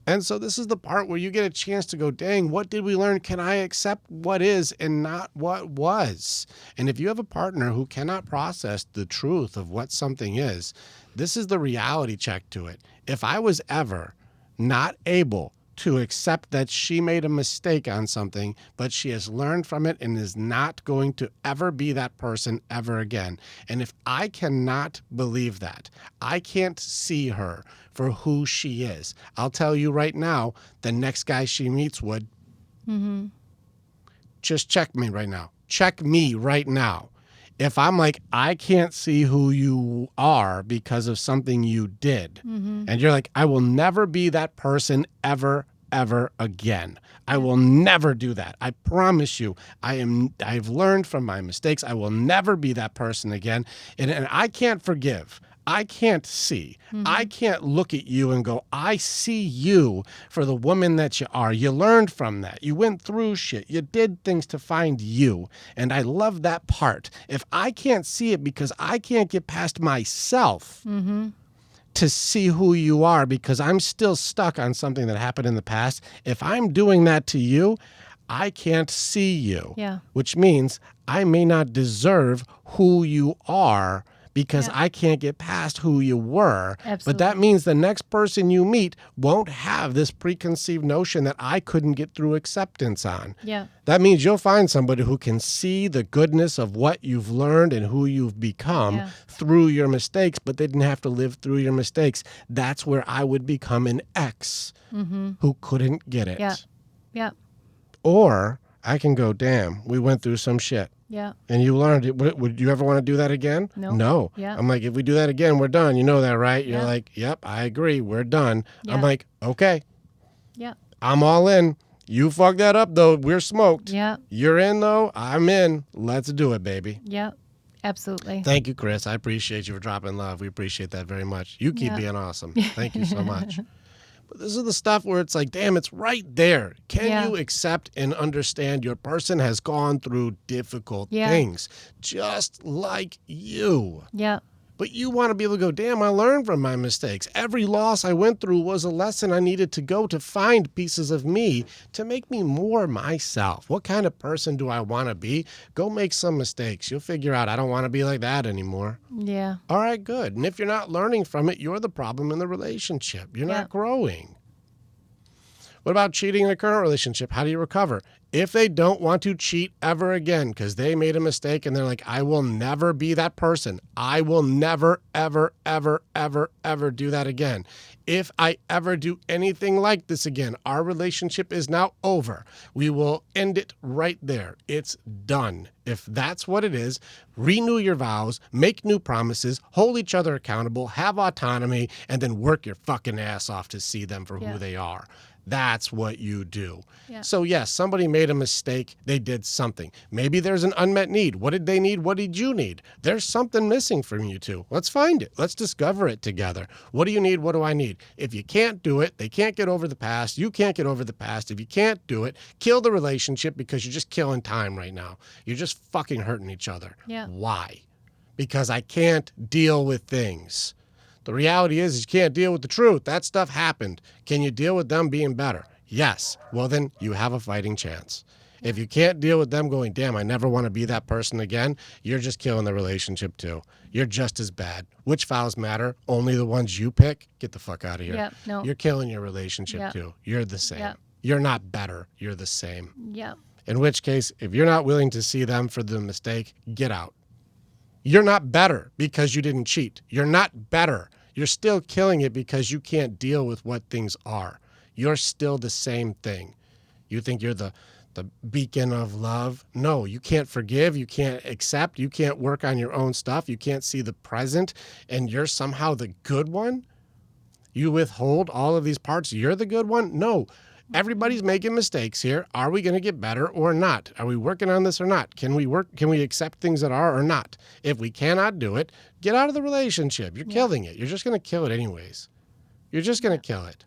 And so this is the part where you get a chance to go, dang, what did we learn? Can I accept what is and not what was? And if you have a partner who cannot process the truth of what something is, this is the reality check to it. If I was ever not able to accept that she made a mistake on something, but she has learned from it and is not going to ever be that person ever again. And if I cannot believe that, I can't see her for who she is. I'll tell you right now, the next guy she meets would. Just check me right now. Check me right now. If I'm like, I can't see who you are because of something you did, and you're like, I will never be that person ever again. I will never do that. I promise you. I've learned from my mistakes. I will never be that person again. And I can't forgive. I can't see. I can't look at you and go, I see you for the woman that you are. You learned from that. You went through shit. You did things to find you. And I love that part. If I can't see it because I can't get past myself to see who you are because I'm still stuck on something that happened in the past, if I'm doing that to you, I can't see you. Yeah. Which means I may not deserve who you are because I can't get past who you were. Absolutely. But that means the next person you meet won't have this preconceived notion that I couldn't get through acceptance on. Yeah. That means you'll find somebody who can see the goodness of what you've learned and who you've become through your mistakes, but they didn't have to live through your mistakes. That's where I would become an ex who couldn't get it. Yeah. Yeah. Or I can go, damn, we went through some shit. Yeah. And you learned it. Would you ever want to do that again? No. Yeah. I'm like, if we do that again, we're done. You know that, right? You're Yeah. like, yep, I agree. We're done. Yeah. I'm like, okay, Yeah. I'm all in. You fucked that up, though. We're smoked. Yeah. You're in, though. I'm in. Let's do it, baby. Yeah. Absolutely. Thank you, Chris. I appreciate you for dropping love. We appreciate that very much. You keep being awesome. Thank you so much. But this is the stuff where it's like, damn, it's right there. Can you accept and understand your person has gone through difficult things just like you? Yeah. But you want to be able to go, damn, I learned from my mistakes. Every loss I went through was a lesson I needed to go to find pieces of me to make me more myself. What kind of person do I want to be? Go make some mistakes. You'll figure out I don't want to be like that anymore. Yeah. All right, good. And if you're not learning from it, you're the problem in the relationship. You're not growing. What about cheating in a current relationship? How do you recover? If they don't want to cheat ever again because they made a mistake and they're like, I will never be that person. I will never, ever do that again. If I ever do anything like this again, our relationship is now over. We will end it right there. It's done. If that's what it is, renew your vows, make new promises, hold each other accountable, have autonomy, and then work your fucking ass off to see them for who they are. That's what you do. Yeah. So yes, somebody made a mistake. They did something. Maybe there's an unmet need. What did they need? What did you need? There's something missing from you two. Let's find it. Let's discover it together. What do you need? What do I need? If you can't do it, they can't get over the past. You can't get over the past. If you can't do it, kill the relationship because you're just killing time right now. You're just fucking hurting each other. Yeah. Why? Because I can't deal with things. The reality is you can't deal with the truth. That stuff happened. Can you deal with them being better? Yes. Well, then you have a fighting chance. If you can't deal with them going, damn, I never want to be that person again, you're just killing the relationship too. You're just as bad. Which vows matter? Only the ones you pick? Get the fuck out of here. Yep. No. You're killing your relationship Yep. too. You're the same. Yep. You're not better. You're the same. Yep. In which case, if you're not willing to see them for the mistake, get out. You're not better because you didn't cheat. You're not better. You're still killing it because you can't deal with what things are. You're still the same thing. You think you're the beacon of love? No, you can't forgive. You can't accept. You can't work on your own stuff. You can't see the present, and you're somehow the good one? You withhold all of these parts. You're the good one? No. Everybody's making mistakes here. Are we going to get better or not? Are we working on this or not? Can we accept things that are or not? If we cannot do it, get out of the relationship. You're killing it. You're just going to kill it anyways. You're just going to kill it.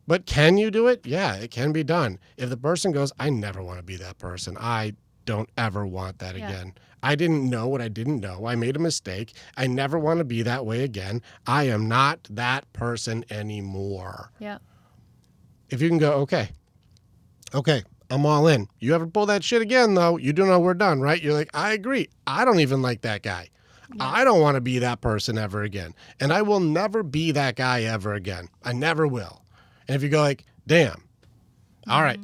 But can you do it? Yeah, it can be done. If the person goes, I never want to be that person. I don't ever want that again. I didn't know what I didn't know. I made a mistake. I never want to be that way again. I am not that person anymore. Yeah. If you can go, okay, I'm all in. You ever pull that shit again, though, you do know we're done, right? You're like, I agree. I don't even like that guy. Yeah. I don't want to be that person ever again. And I will never be that guy ever again. I never will. And if you go like, damn, all right,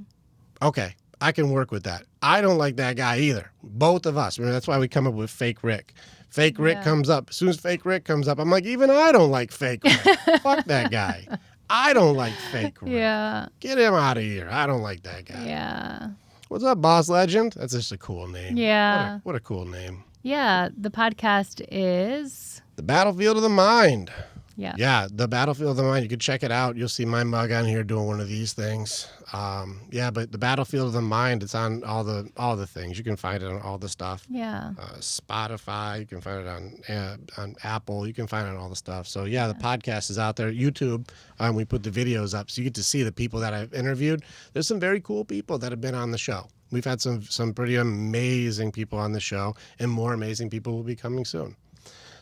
okay, I can work with that. I don't like that guy either. Both of us. I mean, that's why we come up with Fake Rick. Fake Rick comes up. As soon as Fake Rick comes up, I'm like, even I don't like Fake Rick. Fuck that guy. I don't like Fake Rick. Yeah. Get him out of here. I don't like that guy. Yeah. What's up, Boss Legend? That's just a cool name. Yeah. What a cool name. Yeah. The podcast is The Battlefield of the Mind. Yeah. Yeah, The Battlefield of the Mind. You can check it out. You'll see my mug on here doing one of these things. But The Battlefield of the Mind, it's on all the things. You can find it on all the stuff. Yeah. Spotify. You can find it on Apple. You can find it on all the stuff. So, yeah, the podcast is out there. YouTube, we put the videos up. So you get to see the people that I've interviewed. There's some very cool people that have been on the show. We've had some pretty amazing people on the show, and more amazing people will be coming soon.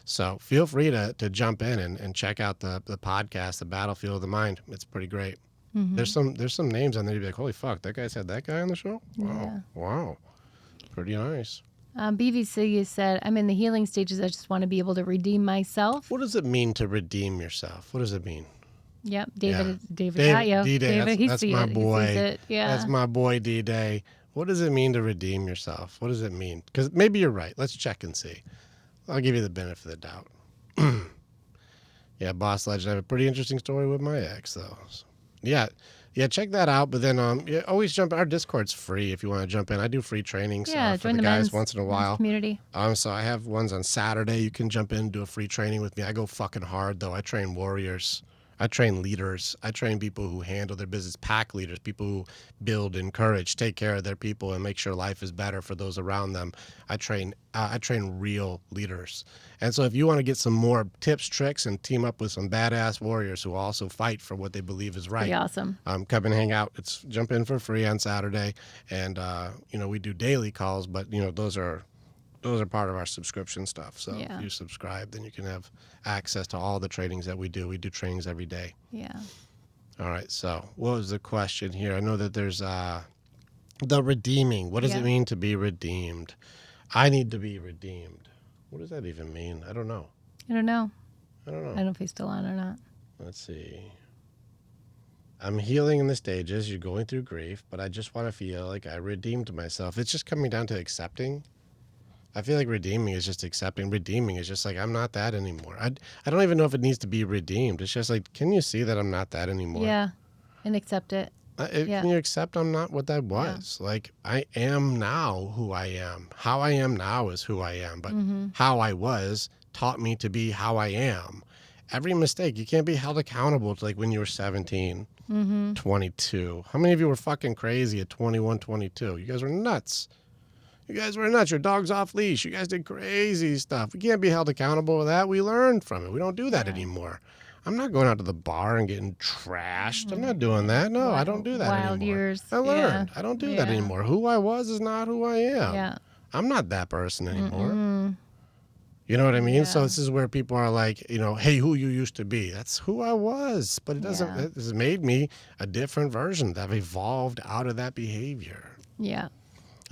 So feel free to jump in and check out the podcast, The Battlefield of the Mind. It's pretty great. Mm-hmm. There's some names on there. You'd be like, holy fuck, that guy's had that guy on the show? Wow. Yeah. Wow. Pretty nice. BVC said, I'm in the healing stages. I just want to be able to redeem myself. What does it mean to redeem yourself? What does it mean? Yep. David got you. D-Day, David, that's my boy. He sees it. Yeah. That's my boy, D-Day. What does it mean to redeem yourself? What does it mean? Because maybe you're right. Let's check and see. I'll give you the benefit of the doubt. Yeah, Boss Legend. I have a pretty interesting story with my ex, though. So, yeah, check that out. But then always jump. Our Discord's free if you want to jump in. I do free trainings for the guys once in a while. Community. So I have ones on Saturday. You can jump in and do a free training with me. I go fucking hard, though. I train warriors. I train leaders. I train people who handle their business, pack leaders, people who build, encourage, take care of their people, and make sure life is better for those around them. I train real leaders. And so if you want to get some more tips, tricks, and team up with some badass warriors who also fight for what they believe is right. Pretty awesome. Come and hang out. Jump in for free on Saturday. And, we do daily calls, but, those are part of our subscription stuff. So if you subscribe, then you can have access to all the trainings that we do. We do trainings every day. Yeah. All right. So what was the question here? I know that there's the redeeming. What does it mean to be redeemed? I need to be redeemed. What does that even mean? I don't know. I don't know. I don't know. I don't know if he's still on or not. Let's see. I'm healing in the stages. You're going through grief, but I just want to feel like I redeemed myself. It's just coming down to accepting. I feel like redeeming is just accepting. Redeeming is just like, I'm not that anymore. I don't even know if it needs to be redeemed. It's just like, can you see that I'm not that anymore? Yeah, and accept it. Can you accept I'm not what I was? Yeah. Like, I am now who I am. How I am now is who I am. But how I was taught me to be how I am. Every mistake, you can't be held accountable to like when you were 17, 22. How many of you were fucking crazy at 21, 22? You guys were nuts. You guys were nuts. Your dog's off leash. You guys did crazy stuff. We can't be held accountable for that. We learned from it. We don't do that anymore. I'm not going out to the bar and getting trashed. I'm not doing that. No, I don't do that anymore. Wild years. I learned. I don't do that anymore. Who I was is not who I am. Yeah. I'm not that person anymore. You know what I mean? Yeah. So this is where people are like, hey, who you used to be. That's who I was. But it doesn't. It has made me a different version. I've evolved out of that behavior. Yeah.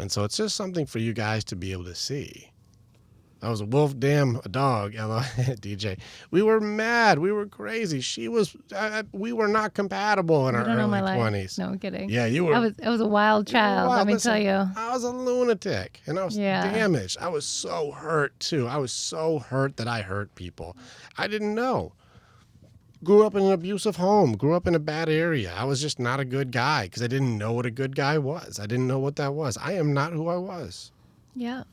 And so it's just something for you guys to be able to see. I was a wolf, damn a dog, DJ. We were mad. We were crazy. She was, we were not compatible in You our don't know my early life. 20s. No, I'm kidding. Yeah, you were. I was a wild child, Wow, let me listen, tell you. I was a lunatic and I was Yeah. damaged. I was so hurt too. I was so hurt that I hurt people. I didn't know. Grew up in an abusive home, grew up in a bad area. I was just not a good guy because I didn't know what a good guy was. I didn't know what that was. I am not who I was. Yeah.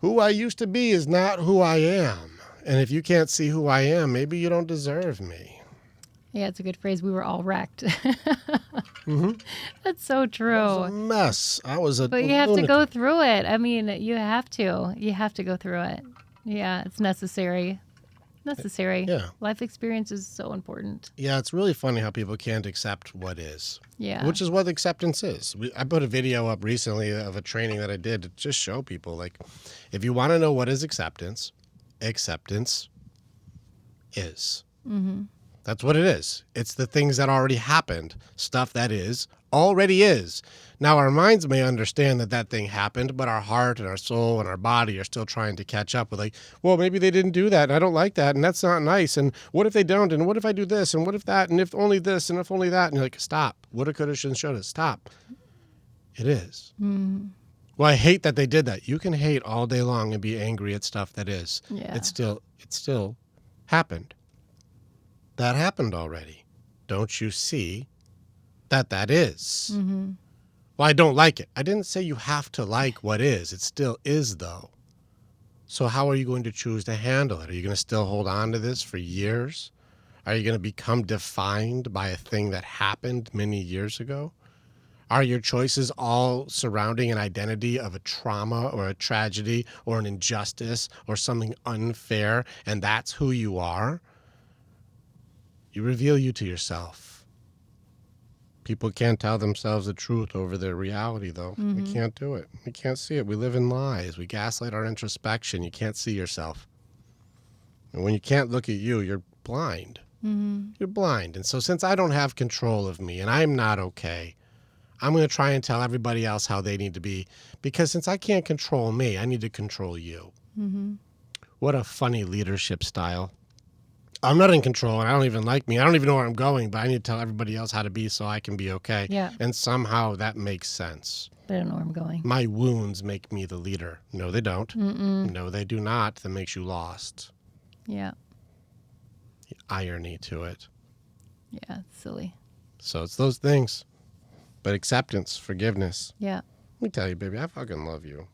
Who I used to be is not who I am. And if you can't see who I am, maybe you don't deserve me. Yeah, it's a good phrase. We were all wrecked. Mm-hmm. That's so true. I was a mess. I was a But you have to lunatic. go through it. I mean, you have to. You have to go through it. Yeah, it's necessary. Necessary. Yeah. Life experience is so important. Yeah, it's really funny how people can't accept what is. Yeah. Which is what acceptance is. I put a video up recently of a training that I did to just show people, like, if you want to know what is acceptance, acceptance is. Mm-hmm. That's what it is. It's the things that already happened. Stuff that is already is. Now, our minds may understand that that thing happened, but our heart and our soul and our body are still trying to catch up with, like, well, maybe they didn't do that, and I don't like that, and that's not nice, and what if they don't, and what if I do this, and what if that, and if only this, and if only that, and you're like, stop. Woulda, coulda, shoulda, shoulda. Stop. It is. Mm-hmm. Well, I hate that they did that. You can hate all day long and be angry at stuff that is. Yeah. It still happened. That happened already. Don't you see that is? Mm-hmm. Well, I don't like it. I didn't say you have to like what is. It still is, though. So how are you going to choose to handle it? Are you going to still hold on to this for years? Are you going to become defined by a thing that happened many years ago? Are your choices all surrounding an identity of a trauma or a tragedy or an injustice or something unfair, and that's who you are? You reveal you to yourself. People can't tell themselves the truth over their reality, though. Mm-hmm. We can't do it. We can't see it. We live in lies. We gaslight our introspection. You can't see yourself. And when you can't look at you, you're blind. Mm-hmm. You're blind. And so since I don't have control of me and I'm not okay, I'm going to try and tell everybody else how they need to be. Because since I can't control me, I need to control you. Mm-hmm. What a funny leadership style. I'm not in control, and I don't even like me. I don't even know where I'm going, but I need to tell everybody else how to be so I can be okay. Yeah. And somehow that makes sense. But I don't know where I'm going. My wounds make me the leader. No, they don't. Mm-mm. No, they do not. That makes you lost. Yeah. The irony to it. Yeah, it's silly. So it's those things. But acceptance, forgiveness. Yeah. Let me tell you, baby, I fucking love you.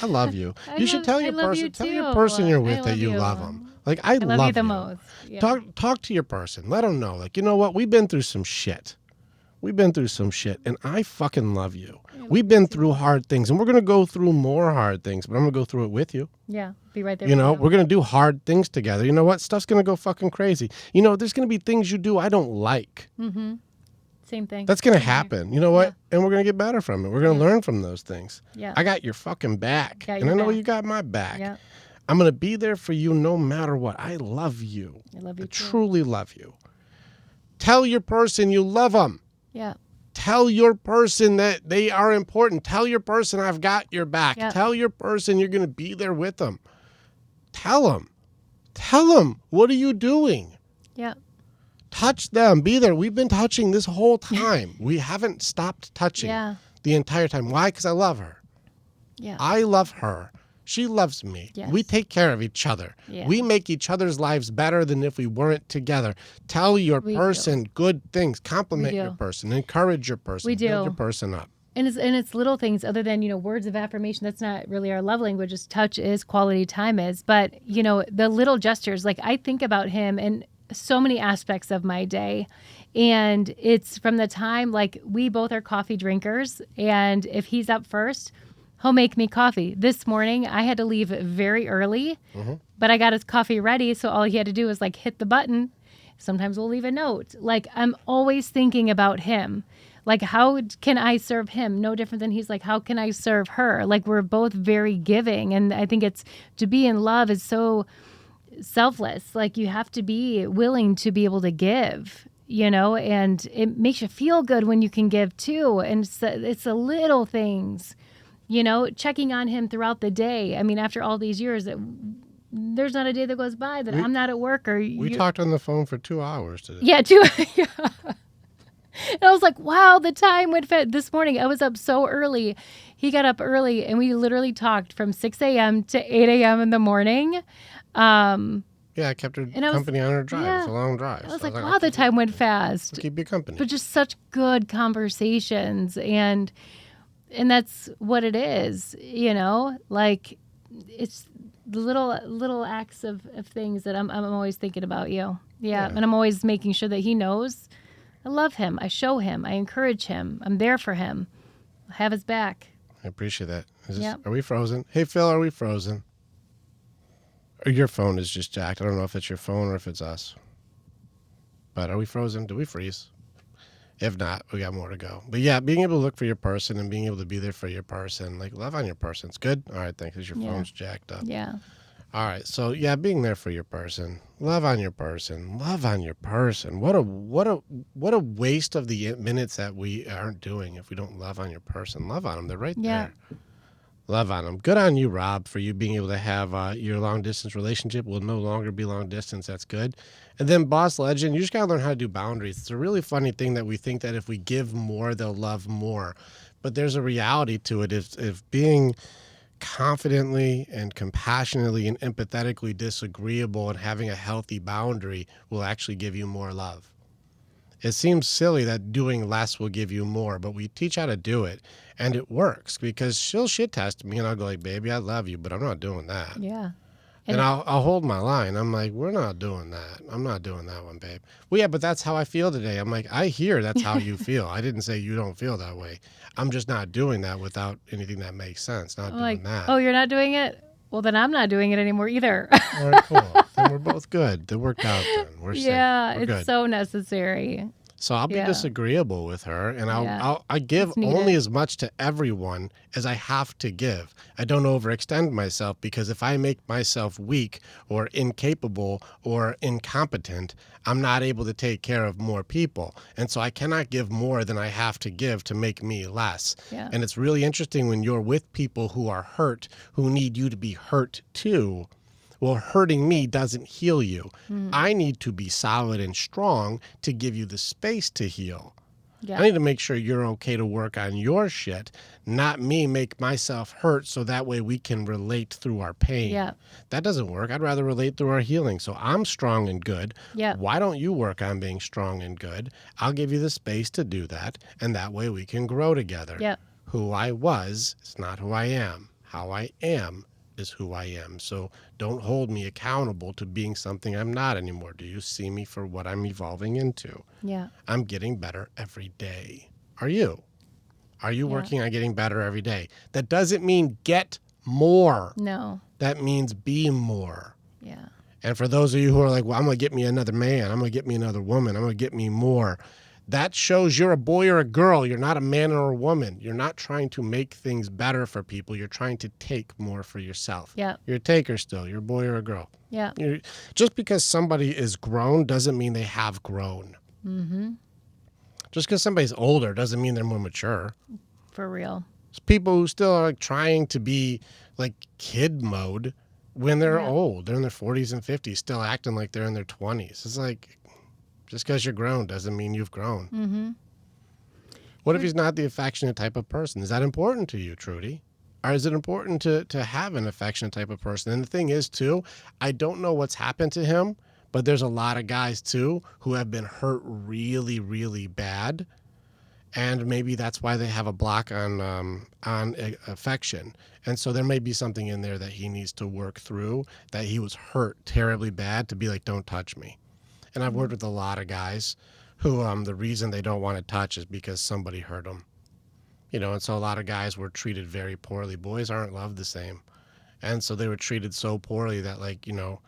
I love you. I You should love- tell I your love person, you tell your too. person you're I with that love you you. love them. Like I love love you the most. Yeah. Talk to your person. Let them know. Like, you know what? We've been through some shit. We've been through some shit, and I fucking love you. We've been through hard things, and we're going to go through more hard things, but I'm going to go through it with you. Yeah. Be right there. You with know, we're going to do hard things together. You know what? Stuff's going to go fucking crazy. You know, there's going to be things you do I don't like. Mm-hmm. Same thing. That's going to happen. You know what? And we're going to get better from it. We're going to Yeah. learn from those things. Yeah. I got your fucking back. Got And I your know back. you got my back. Yeah. I'm going to be there for you no matter what. I love you. I love you I too. truly love you. Tell your person you love them. Yeah. Tell your person that they are important. Tell your person I've got your back. Yeah. Tell your person you're going to be there with them. Tell them. Tell them, what are you doing? Yeah. Touch them. Be there. We've been touching this whole time. We haven't stopped touching Yeah. the entire time. Why? Because I love her. Yeah. I love her. She loves me. Yes. We take care of each other. Yeah. We make each other's lives better than if we weren't together. Tell your We do. person good things. Compliment We do. your person. Encourage your person. We do. Build your person up. And it's little things other than, words of affirmation. That's not really our love language. It's touch is, quality time is. But, the little gestures, like I think about him in so many aspects of my day. And it's from the time, like we both are coffee drinkers. And if he's up first, he'll make me coffee. This morning, I had to leave very early, but I got his coffee ready. So all he had to do was like hit the button. Sometimes we'll leave a note. Like I'm always thinking about him. Like, how can I serve him? No different than he's like, how can I serve her? Like, we're both very giving. And I think it's to be in love is so selfless. Like, you have to be willing to be able to give, and it makes you feel good when you can give too. And it's the little things, checking on him throughout the day. I mean, after all these years, there's not a day that goes by that We I'm not at work or we you. talked on the phone for 2 hours today. Yeah, too. Yeah. And I was like, wow, the time went fast. This morning, I was up so early. He got up early, and we literally talked from 6 a.m. to 8 a.m. in the morning. Yeah, I kept her And I was, company on her drive. yeah, It's a long drive. I was So like, I'll wow, the time went fast. keep you company. But just such good conversations, and that's what it is, like it's the little acts of things that I'm always thinking about you. Yeah, and I'm always making sure that he knows I love him. I show him. I encourage him. I'm there for him. I have his back. I appreciate that. Yep. Are we frozen? Hey, Phil, are we frozen? Or your phone is just jacked. I don't know if it's your phone or if it's us. But are we frozen? Do we freeze? If not, we got more to go. But yeah, being able to look for your person and being able to be there for your person, like love on your person. It's good. All right, thanks. Because your phone's jacked up. Yeah. All right, so yeah, being there for your person, love on your person, love on your person. What a waste of the minutes that we aren't doing if we don't love on your person. Love on them; they're right there. Love on them. Good on you, Rob, for you being able to have your long distance relationship will no longer be long distance. That's good. And then Boss Legend, you just gotta learn how to do boundaries. It's a really funny thing that we think that if we give more, they'll love more, but there's a reality to it. If being confidently and compassionately and empathetically disagreeable and having a healthy boundary will actually give you more love. It seems silly that doing less will give you more, but we teach how to do it, and it works because she'll shit test me and I'll go like, baby, I love you, but I'm not doing that. Yeah. And I'll hold my line. I'm like, we're not doing that. I'm not doing that one, babe. Well, yeah, but that's how I feel today. I'm like, I hear that's how you feel. I didn't say you don't feel that way. I'm just not doing that without anything that makes sense. Not doing that. Oh, you're not doing it? Well, then I'm not doing it anymore either. All right, cool. Then we're both good. That worked out then. We're safe. Yeah, We're it's good. so necessary. So I'll be disagreeable with her, and I give needed. only as much to everyone as I have to give. I don't overextend myself because if I make myself weak or incapable or incompetent, I'm not able to take care of more people. And so I cannot give more than I have to give to make me less. Yeah. And it's really interesting when you're with people who are hurt, who need you to be hurt too. Well, hurting me doesn't heal you. I need to be solid and strong to give you the space to heal. Yeah. I need to make sure you're okay to work on your shit, not me make myself hurt so that way we can relate through our pain. Yeah. That doesn't work. I'd rather relate through our healing. So I'm strong and good. Yeah. Why don't you work on being strong and good? I'll give you the space to do that, and that way we can grow together. Yeah. Who I was is not who I am. How I am is who I am. So don't hold me accountable to being something I'm not anymore. Do you see me for what I'm evolving into? Yeah. I'm getting better every day. Are you? Are you working on getting better every day? That doesn't mean get more. No. That means be more. Yeah. And for those of you who are like, well, I'm going to get me another man. I'm going to get me another woman. I'm going to get me more. That shows you're a boy or a girl. You're not a man or a woman. You're not trying to make things better for people. You're trying to take more for yourself. Yeah. You're a taker still. You're a boy or a girl. Yeah. Just because somebody is grown doesn't mean they have grown. Mm-hmm. Just because somebody's older doesn't mean they're more mature. For real. It's people who still are like trying to be like kid mode when they're old. They're in their 40s and 50s, still acting like they're in their 20s. It's like, just because you're grown doesn't mean you've grown. Mm-hmm. What if he's not the affectionate type of person? Is that important to you, Trudy? Or is it important to have an affectionate type of person? And the thing is, too, I don't know what's happened to him, but there's a lot of guys, too, who have been hurt really, really bad. And maybe that's why they have a block on affection. And so there may be something in there that he needs to work through, that he was hurt terribly bad to be like, don't touch me. And I've worked with a lot of guys who the reason they don't want to touch is because somebody hurt them. You know, and so a lot of guys were treated very poorly. Boys aren't loved the same. And so they were treated so poorly that, like, you know,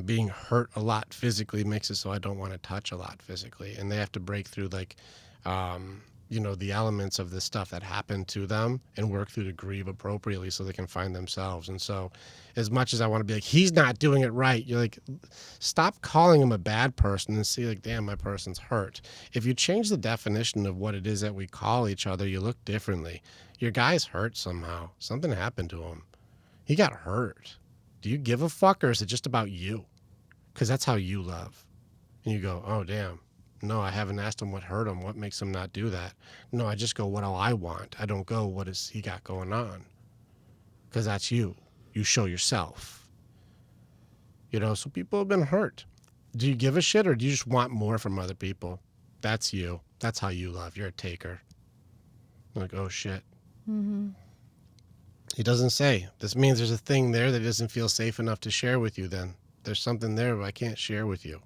being hurt a lot physically makes it so I don't want to touch a lot physically. And they have to break through, like, the elements of this stuff that happened to them and work through to grieve appropriately so they can find themselves. And so as much as I want to be like, he's not doing it right, you're like, stop calling him a bad person and see like, damn, my person's hurt. If you change the definition of what it is that we call each other, you look differently. Your guy's hurt somehow. Something happened to him. He got hurt. Do you give a fuck, or is it just about you? Because that's how you love. And you go, oh, damn. No, I haven't asked him what hurt him. What makes him not do that? No, I just go, what do I want? I don't go, what has he got going on? Because that's you. You show yourself. So people have been hurt. Do you give a shit, or do you just want more from other people? That's you. That's how you love. You're a taker. Like, oh, shit. Mm-hmm. He doesn't say. This means there's a thing there that doesn't feel safe enough to share with you then. There's something there I can't share with you.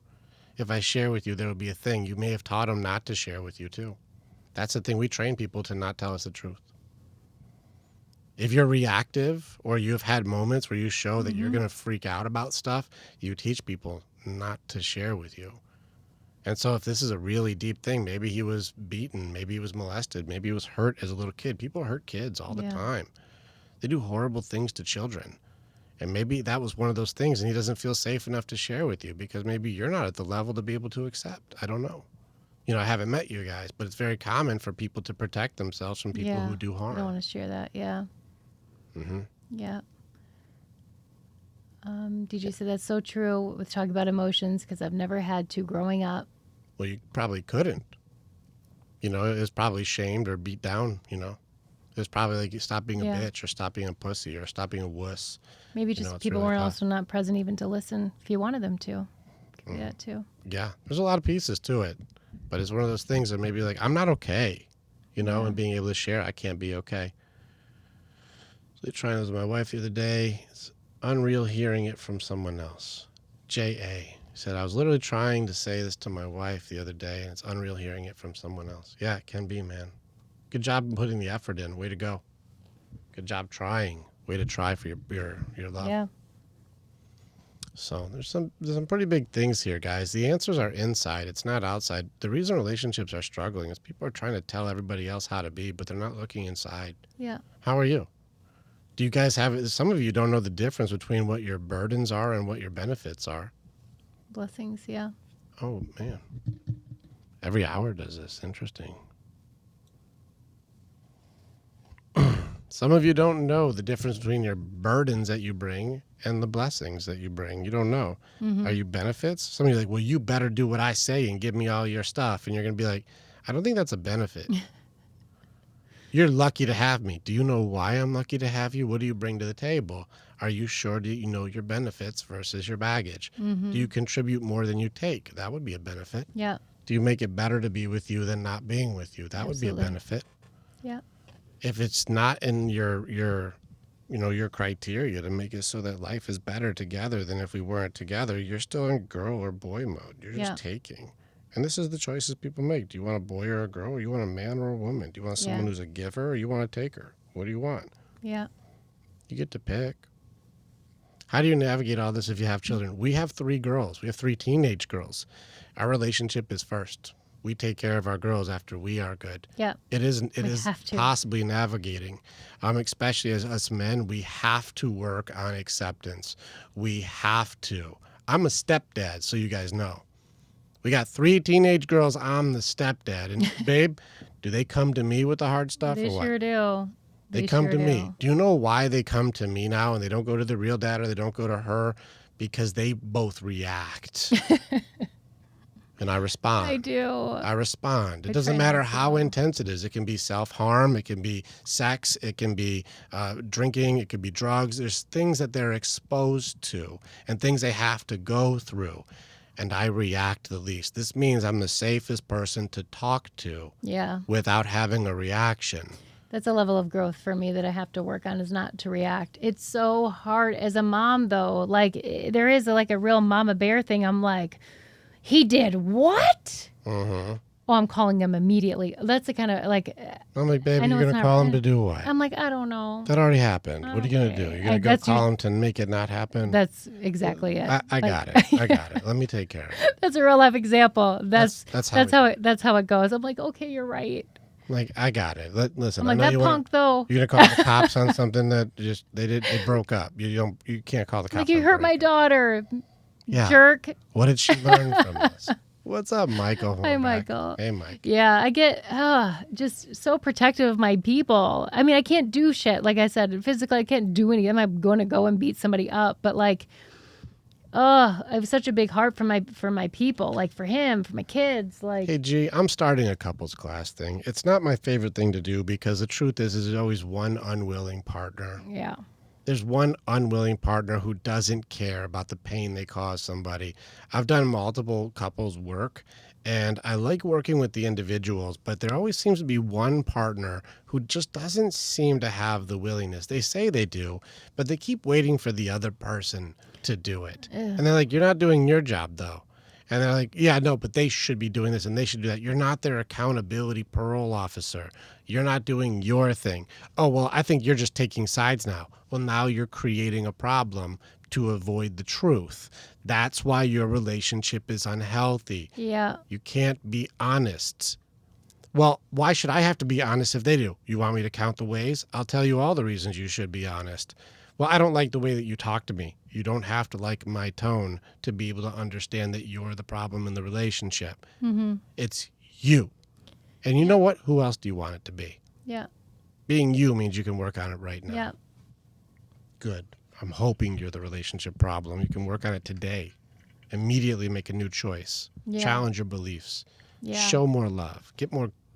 If I share with you, there will be a thing. You may have taught him not to share with you, too. That's the thing. We train people to not tell us the truth. If you're reactive or you've had moments where you show that you're going to freak out about stuff, you teach people not to share with you. And so if this is a really deep thing, maybe he was beaten, maybe he was molested, maybe he was hurt as a little kid. People hurt kids all the time. They do horrible things to children. And maybe that was one of those things, and he doesn't feel safe enough to share with you because maybe you're not at the level to be able to accept. I don't know. I haven't met you guys, but it's very common for people to protect themselves from people who do harm. I don't want to share that. Yeah. Mm-hmm. Yeah. Did you say that's so true with talking about emotions? Because I've never had to growing up. Well, you probably couldn't. It was probably shamed or beat down, It was probably like, stop being a bitch, or stop being a pussy, or stop being a wuss. Maybe just people weren't also not present even to listen if you wanted them to. Do that too. Yeah, there's a lot of pieces to it. But it's one of those things that maybe like, I'm not okay, and being able to share, I can't be okay. So trying this with my wife the other day. It's unreal hearing it from someone else. J.A. said, I was literally trying to say this to my wife the other day, and it's unreal hearing it from someone else. Yeah, it can be, man. Good job putting the effort in. Way to go. Good job trying. Way to try for your love. Yeah. So there's some pretty big things here, guys. The answers are inside. It's not outside. The reason relationships are struggling is people are trying to tell everybody else how to be, but they're not looking inside. Yeah. How are you? Do you guys have, some of you don't know the difference between what your burdens are and what your benefits are. Blessings, yeah. Oh, man. Every hour does this. Interesting. Some of you don't know the difference between your burdens that you bring and the blessings that you bring. You don't know. Mm-hmm. Are you benefits? Some of you are like, well, you better do what I say and give me all your stuff. And you're going to be like, I don't think that's a benefit. You're lucky to have me. Do you know why I'm lucky to have you? What do you bring to the table? Are you sure that you know your benefits versus your baggage? Mm-hmm. Do you contribute more than you take? That would be a benefit. Yeah. Do you make it better to be with you than not being with you? That would be a benefit. Yeah. If it's not in your criteria to make it so that life is better together than if we weren't together, you're still in girl or boy mode. You're just taking. And this is the choices people make. Do you want a boy or a girl? Or you want a man or a woman? Do you want someone who's a giver or you want a taker? What do you want? Yeah. You get to pick. How do you navigate all this if you have children? We have 3 girls. We have 3 teenage girls. Our relationship is first. We take care of our girls after we are good. Yeah. It is possibly navigating. Especially as us men, we have to work on acceptance. We have to. I'm a stepdad, so you guys know. We got 3 teenage girls. I'm the stepdad. And babe, do they come to me with the hard stuff They or what? sure do. They come to me. Do you know why they come to me now and they don't go to the real dad or they don't go to her? Because they both react. And I respond. I do. I respond. It doesn't matter how intense it is. It can be self-harm. It can be sex. It can be drinking. It could be drugs. There's things that they're exposed to and things they have to go through. And I react the least. This means I'm the safest person to talk to without having a reaction. That's a level of growth for me that I have to work on, is not to react. It's so hard as a mom, though. Like, there is like a real mama bear thing. I'm like, he did what? Mm-hmm. Oh, I'm calling him immediately. That's the kind of like. I'm like, baby, you're going to call him to do what? I'm like, I don't know. That already happened. What are you going to do? You're going to go call him to make it not happen? That's exactly it. I got it. I got it. Let me take care of it. That's a real life example. That's how it goes. I'm like, okay, you're right. Like, I got it. Listen, I'm I like, know that you want punk though. you're gonna call the cops on something that just they broke up. You can't call the Like, cops you on hurt my breakup. daughter, Yeah. jerk. What did she learn from this? What's up, Michael? Hi, We're back. Michael. Hey, Mike. Yeah, I get just so protective of my people. I mean, I can't do shit. Like I said, physically, I can't do anything. I'm not going to go and beat somebody up. But like, I have such a big heart for my people. Like for him, for my kids. Like, Hey, G, I'm starting a couples class thing. It's not my favorite thing to do because the truth is there's always one unwilling partner. yeah, There's one unwilling partner who doesn't care about the pain they cause somebody. I've done multiple couples work, and I like working with the individuals, but there always seems to be one partner who just doesn't seem to have the willingness. They say they do, but they keep waiting for the other person to do it. And they're like, you're not doing your job, though. And they're like, yeah, no, but they should be doing this and they should do that. You're not their accountability parole officer. You're not doing your thing. Oh, well, I think you're just taking sides now. Well, now you're creating a problem to avoid the truth. That's why your relationship is unhealthy. yeah. You can't be honest. Well, why should I have to be honest if they do? You want me to count the ways? I'll tell you all the reasons you should be honest. Well, I don't like the way that you talk to me. You don't have to like my tone to be able to understand that you're the problem in the relationship. Mm-hmm. It's you. And you know what? Who else do you want it to be? Yeah. Being you means you can work on it right now. Yeah. Good. I'm hoping you're the relationship problem. You can work on it today. Immediately make a new choice. Yeah. Challenge your beliefs. Yeah. Show more love.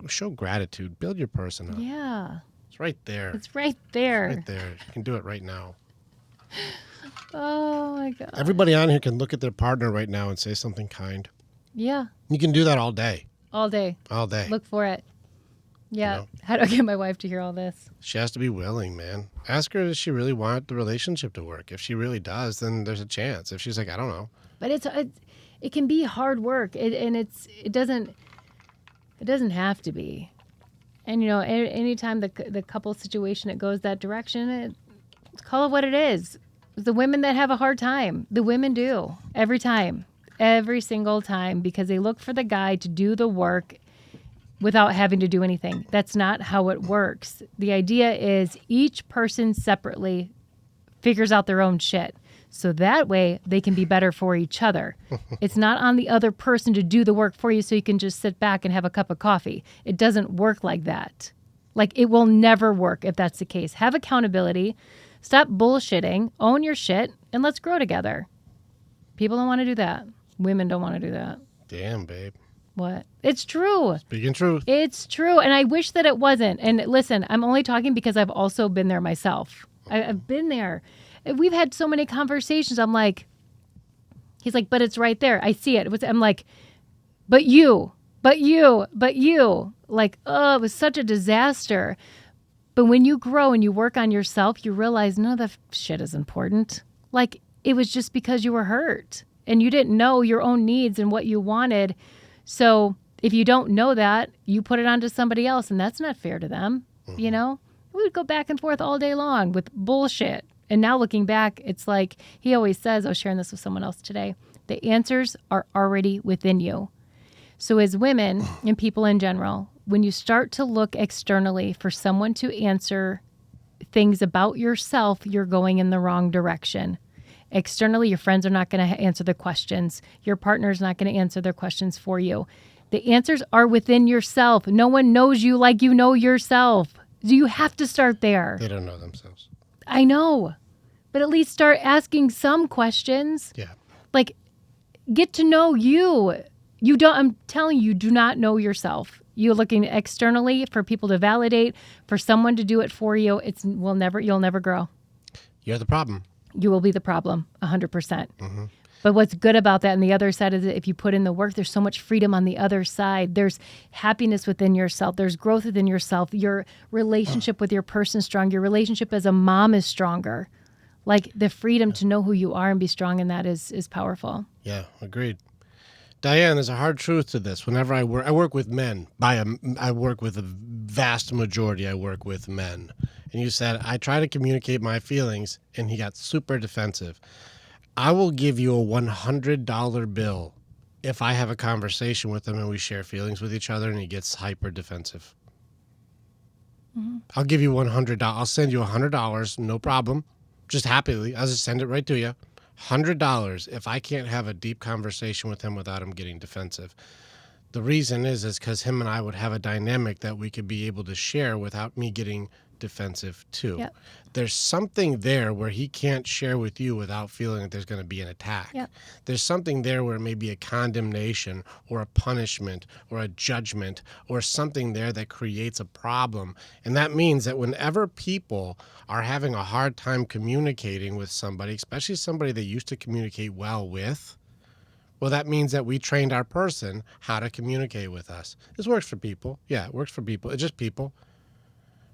Show gratitude. Build your person up. Yeah. It's right there. It's right there. Right there. You can do it right now. Oh my God. Everybody on here can look at their partner right now and say something kind. Yeah. You can do that all day. All day. All day. Look for it. Yeah. You know? How do I get my wife to hear all this? She has to be willing, man. Ask her, does she really want the relationship to work? If she really does, then there's a chance. If she's like, I don't know. But it can be hard work. It doesn't have to be. And you know, anytime the couple situation it goes that direction, call it what it is. The women that have a hard time, the women do every time, every single time, because they look for the guy to do the work without having to do anything. That's not how it works. The idea is each person separately figures out their own shit. So that way they can be better for each other. It's not on the other person to do the work for you so you can just sit back and have a cup of coffee. It doesn't work like that. Like, it will never work if that's the case. Have accountability. Stop bullshitting. Own your shit. And let's grow together. People don't want to do that. Women don't want to do that. Damn, babe. What? It's true. Speaking truth. It's true. And I wish that it wasn't. And listen, I'm only talking because I've also been there myself. I've been there. We've had so many conversations. I'm like, he's like, but it's right there. I see it. I'm like, but you. Like, oh, it was such a disaster. But when you grow and you work on yourself, you realize none of that shit is important. Like, it was just because you were hurt and you didn't know your own needs and what you wanted. So if you don't know that, you put it onto somebody else, and that's not fair to them. Mm-hmm. You know, we would go back and forth all day long with bullshit. And now looking back, it's like he always says, I was sharing this with someone else today, the answers are already within you. So as women and people in general, when you start to look externally for someone to answer things about yourself, you're going in the wrong direction. Externally, your friends are not going to answer the questions. Your partner's not going to answer their questions for you. The answers are within yourself. No one knows you like you know yourself. You have to start there. They don't know themselves. I know. But at least start asking some questions. Yeah. Like, get to know you. I'm telling you, do not know yourself. You're looking externally for people to validate, for someone to do it for you. You'll never grow. You're the problem. You will be the problem, 100%. Mm-hmm. But what's good about that, and the other side is that if you put in the work, there's so much freedom on the other side. There's happiness within yourself. There's growth within yourself. Your relationship with your person is strong. Your relationship as a mom is stronger. Like, the freedom to know who you are and be strong in that is powerful. Yeah, agreed. Diane, there's a hard truth to this. Whenever I work with men. I work with a vast majority. I work with men. And you said, I try to communicate my feelings, and he got super defensive. I will give you a $100 bill if I have a conversation with him and we share feelings with each other and he gets hyper defensive. I'll give you $100. I'll send you $100, no problem. Just happily, I'll just send it right to you. $100 if I can't have a deep conversation with him without him getting defensive. The reason is because him and I would have a dynamic that we could be able to share without me getting defensive too. Yep. There's something there where he can't share with you without feeling that there's going to be an attack. Yep. There's something there where it may be a condemnation or a punishment or a judgment or something there that creates a problem. And that means that whenever people are having a hard time communicating with somebody, especially somebody they used to communicate well with, well, that means that we trained our person how to communicate with us. This works for people. Yeah, it works for people. It's just people.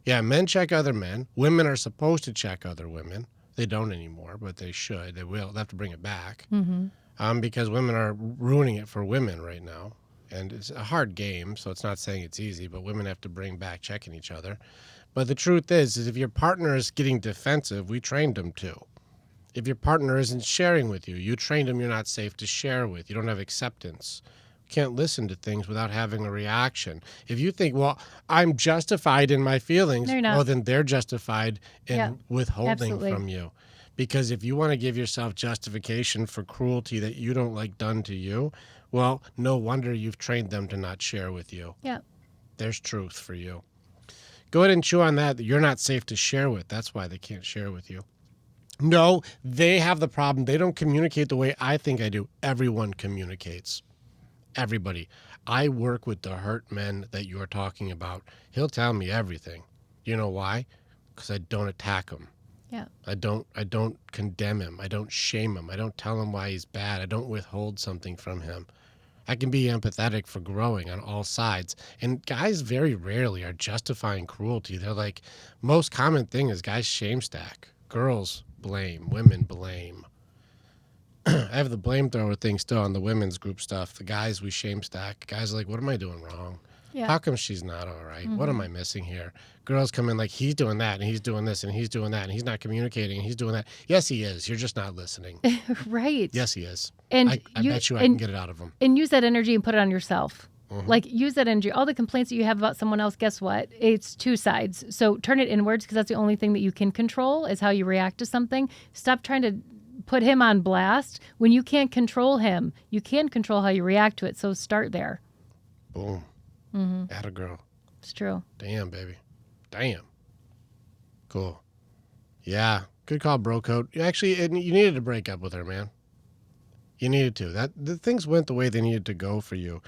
Yeah, men check other men. Women are supposed to check other women. They don't anymore, but they should. They will. They'll have to bring it back because women are ruining it for women right now. And it's a hard game, so it's not saying it's easy, but women have to bring back checking each other. But the truth is if your partner is getting defensive, we trained them to. If your partner isn't sharing with you, you trained them you're not safe to share with. You don't have acceptance. Can't listen to things without having a reaction. If you think, well, I'm justified in my feelings, well, then they're justified in withholding from you. Because if you want to give yourself justification for cruelty that you don't like done to you, well, no wonder you've trained them to not share with you. Yeah. There's truth for you. Go ahead and chew on that you're not safe to share with. That's why they can't share with you. No, they have the problem. They don't communicate the way I think I do. Everyone communicates. Everybody. I work with the hurt men that you're talking about. He'll tell me everything. You know why? Because I don't attack him. Yeah. I don't condemn him. I don't shame him. I don't tell him why he's bad. I don't withhold something from him. I can be empathetic for growing on all sides. And guys very rarely are justifying cruelty. They're like, most common thing is guys shame stack. Girls blame. Women blame. I have the blame thrower thing still on the women's group stuff. The guys, we shame stack. Guys are like, what am I doing wrong? Yeah. How come she's not all right? What am I missing here? Girls come in like, he's doing that, and he's doing this, and he's doing that, and he's not communicating, and he's doing that. Yes, he is. You're just not listening. Right. Yes, he is. And I bet you I can get it out of him. And use that energy and put it on yourself. Like, use that energy. All the complaints that you have about someone else, guess what? It's two sides. So turn it inwards, because that's the only thing that you can control is how you react to something. Stop trying to put him on blast when you can't control him. You can control how you react to it. So start there. Boom. Atta girl. It's true. Damn, baby. Damn. Cool. Yeah. Good call, bro coat. Actually, you needed to break up with her, man. You needed to. The things went the way they needed to go for you.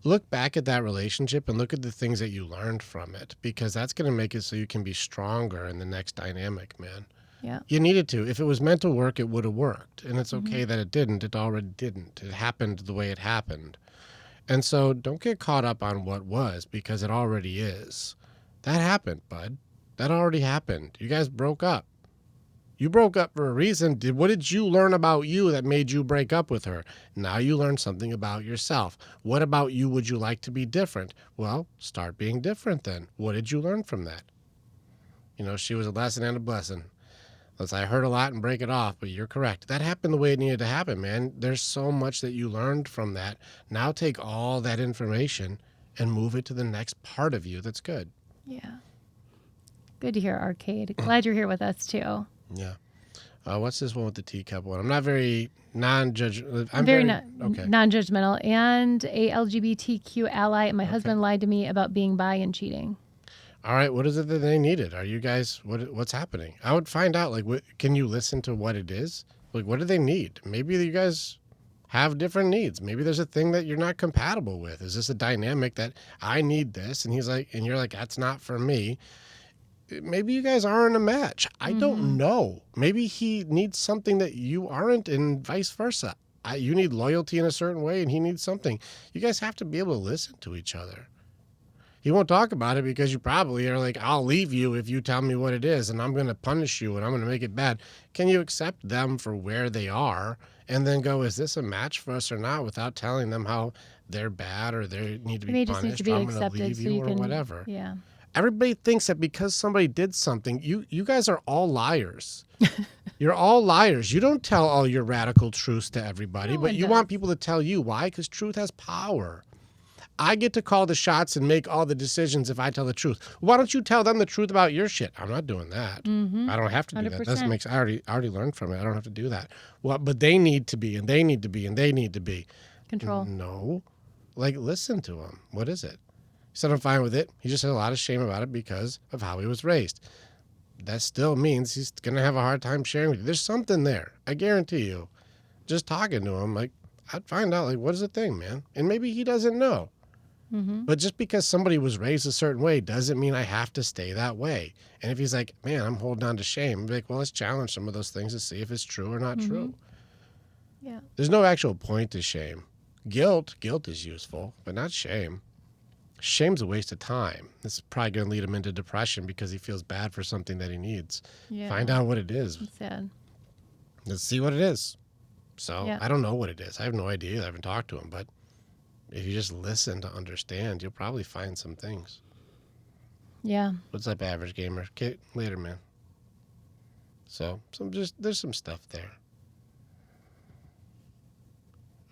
Look back at that relationship and look at the things that you learned from it, because that's going to make it so you can be stronger in the next dynamic, man. Yeah. You needed to. If it was meant to work, it would have worked. And it's okay that it didn't. It already didn't. It happened the way it happened. And so don't get caught up on what was, because it already is. That happened, bud. That already happened. You guys broke up. You broke up for a reason. What did you learn about you that made you break up with her? Now you learned something about yourself. What about you would you like to be different? Well, start being different then. What did you learn from that? You know, she was a lesson and a blessing. I heard a lot and break it off, but you're correct. That happened the way it needed to happen, man. There's so much that you learned from that. Now take all that information and move it to the next part of you that's good. Yeah. Good to hear, Arcade. Glad you're here with us, too. Yeah. What's this one with the teacup one? I'm not very non-judgmental. I'm very non-judgmental and a LGBTQ ally. And my husband lied to me about being bi and cheating. All right, what is it that they needed? Are you guys, what's happening? I would find out, can you listen to what it is? Like, what do they need? Maybe you guys have different needs. Maybe there's a thing that you're not compatible with. Is this a dynamic that I need this? And he's like, and you're like, that's not for me. Maybe you guys aren't a match. I don't know. Maybe he needs something that you aren't and vice versa. You need loyalty in a certain way and he needs something. You guys have to be able to listen to each other. He won't talk about it because you probably are like, I'll leave you if you tell me what it is and I'm going to punish you and I'm going to make it bad. Can you accept them for where they are and then go, is this a match for us or not, without telling them how they're bad or they need to be punished, just need to be I'm going to accepted leave you or whatever. Yeah. Everybody thinks that because somebody did something, you guys are all liars. You're all liars. You don't tell all your radical truths to everybody, but you want people to tell you. Why? Because truth has power. I get to call the shots and make all the decisions if I tell the truth. Why don't you tell them the truth about your shit? I'm not doing that. Mm-hmm. I don't have to do that. That 100%. makes I already learned from it. I don't have to do that. Well, but they need to be, and they need to be, and they need to be. Control. No, like listen to him. What is it? He said I'm fine with it. He just had a lot of shame about it because of how he was raised. That still means he's gonna have a hard time sharing with you. There's something there. I guarantee you. Just talking to him, like I'd find out, like, what is the thing, man? And maybe he doesn't know. Mm-hmm. But just because somebody was raised a certain way doesn't mean I have to stay that way. And if he's like, man, I'm holding on to shame, I'm like, well, let's challenge some of those things to see if it's true or not true. Yeah. There's no actual point to shame. Guilt is useful, but not shame. Shame's a waste of time. It's probably going to lead him into depression because he feels bad for something that he needs. Yeah. Find out what it is. It's sad. Let's see what it is. So Yeah. I don't know what it is. I have no idea. I haven't talked to him, but if you just listen to understand, you'll probably find some things. Yeah. What's up, average gamer? Okay, later, man. So there's some stuff there.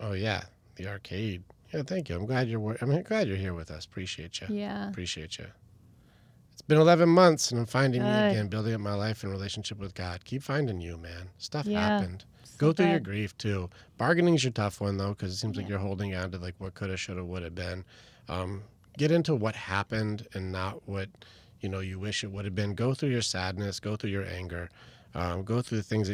Oh yeah, the arcade. Yeah, thank you. I'm glad you're here with us. Appreciate you. Yeah. Appreciate you. It's been 11 months, and I'm finding me Good. again, building up my life and relationship with God. Keep finding you, man. Stuff Yeah. happened. So Go through your bad. grief too. Bargaining's your tough one though, because it seems like Yeah. you're holding on to like what coulda, shoulda, woulda been. Get into what happened and not what you wish it would have been. Go through your sadness. Go through your anger. Go through the things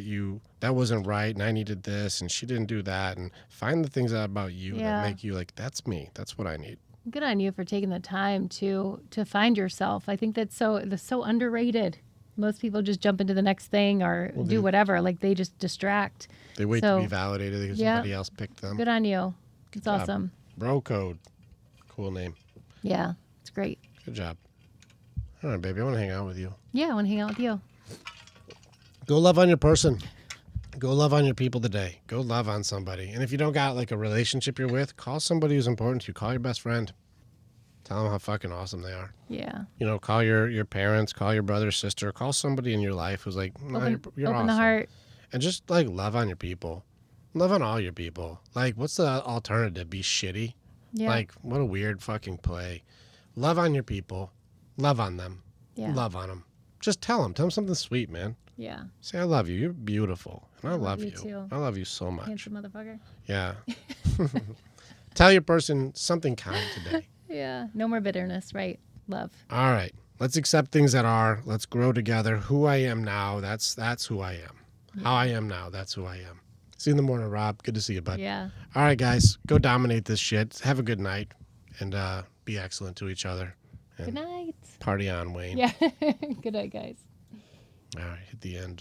that wasn't right, and I needed this, and she didn't do that, and find the things about you Yeah. that make you like, that's me. That's what I need. Good on you for taking the time to find yourself. I think that's so underrated. Most people just jump into the next thing or do whatever. Like they just distract. They wait So, to be validated because yeah. somebody else picked them. Good on you. It's job. awesome. Bro Code. Cool name. Yeah. It's great. Good job. All right, baby. I want to hang out with you. Yeah. I want to hang out with you. Go love on your person. Go love on your people today. Go love on somebody. And if you don't got like a relationship you're with, call somebody who's important to you. Call your best friend. Tell them how fucking awesome they are. Yeah. Call your parents, call your brother, sister, call somebody in your life who's like, no, you're Open awesome. the heart. And just like love on your people. Love on all your people. Like, what's the alternative? Be shitty? Yeah. Like, what a weird fucking play. Love on your people. Love on them. Yeah. Love on them. Just tell them. Tell them something sweet, man. Yeah. Say, I love you. You're beautiful. And I love you. too. I love you so much. Handsome motherfucker. Yeah. Tell your person something kind today. Yeah. No more bitterness. Right. Love. All right. Let's accept things that are. Let's grow together. Who I am now, that's who I am. Yeah. How I am now, that's who I am. See you in the morning, Rob. Good to see you, bud. Yeah. All right, guys. Go dominate this shit. Have a good night. And be excellent to each other. And Good night. party on, Wayne. Yeah. Good night, guys. All right. Hit the end.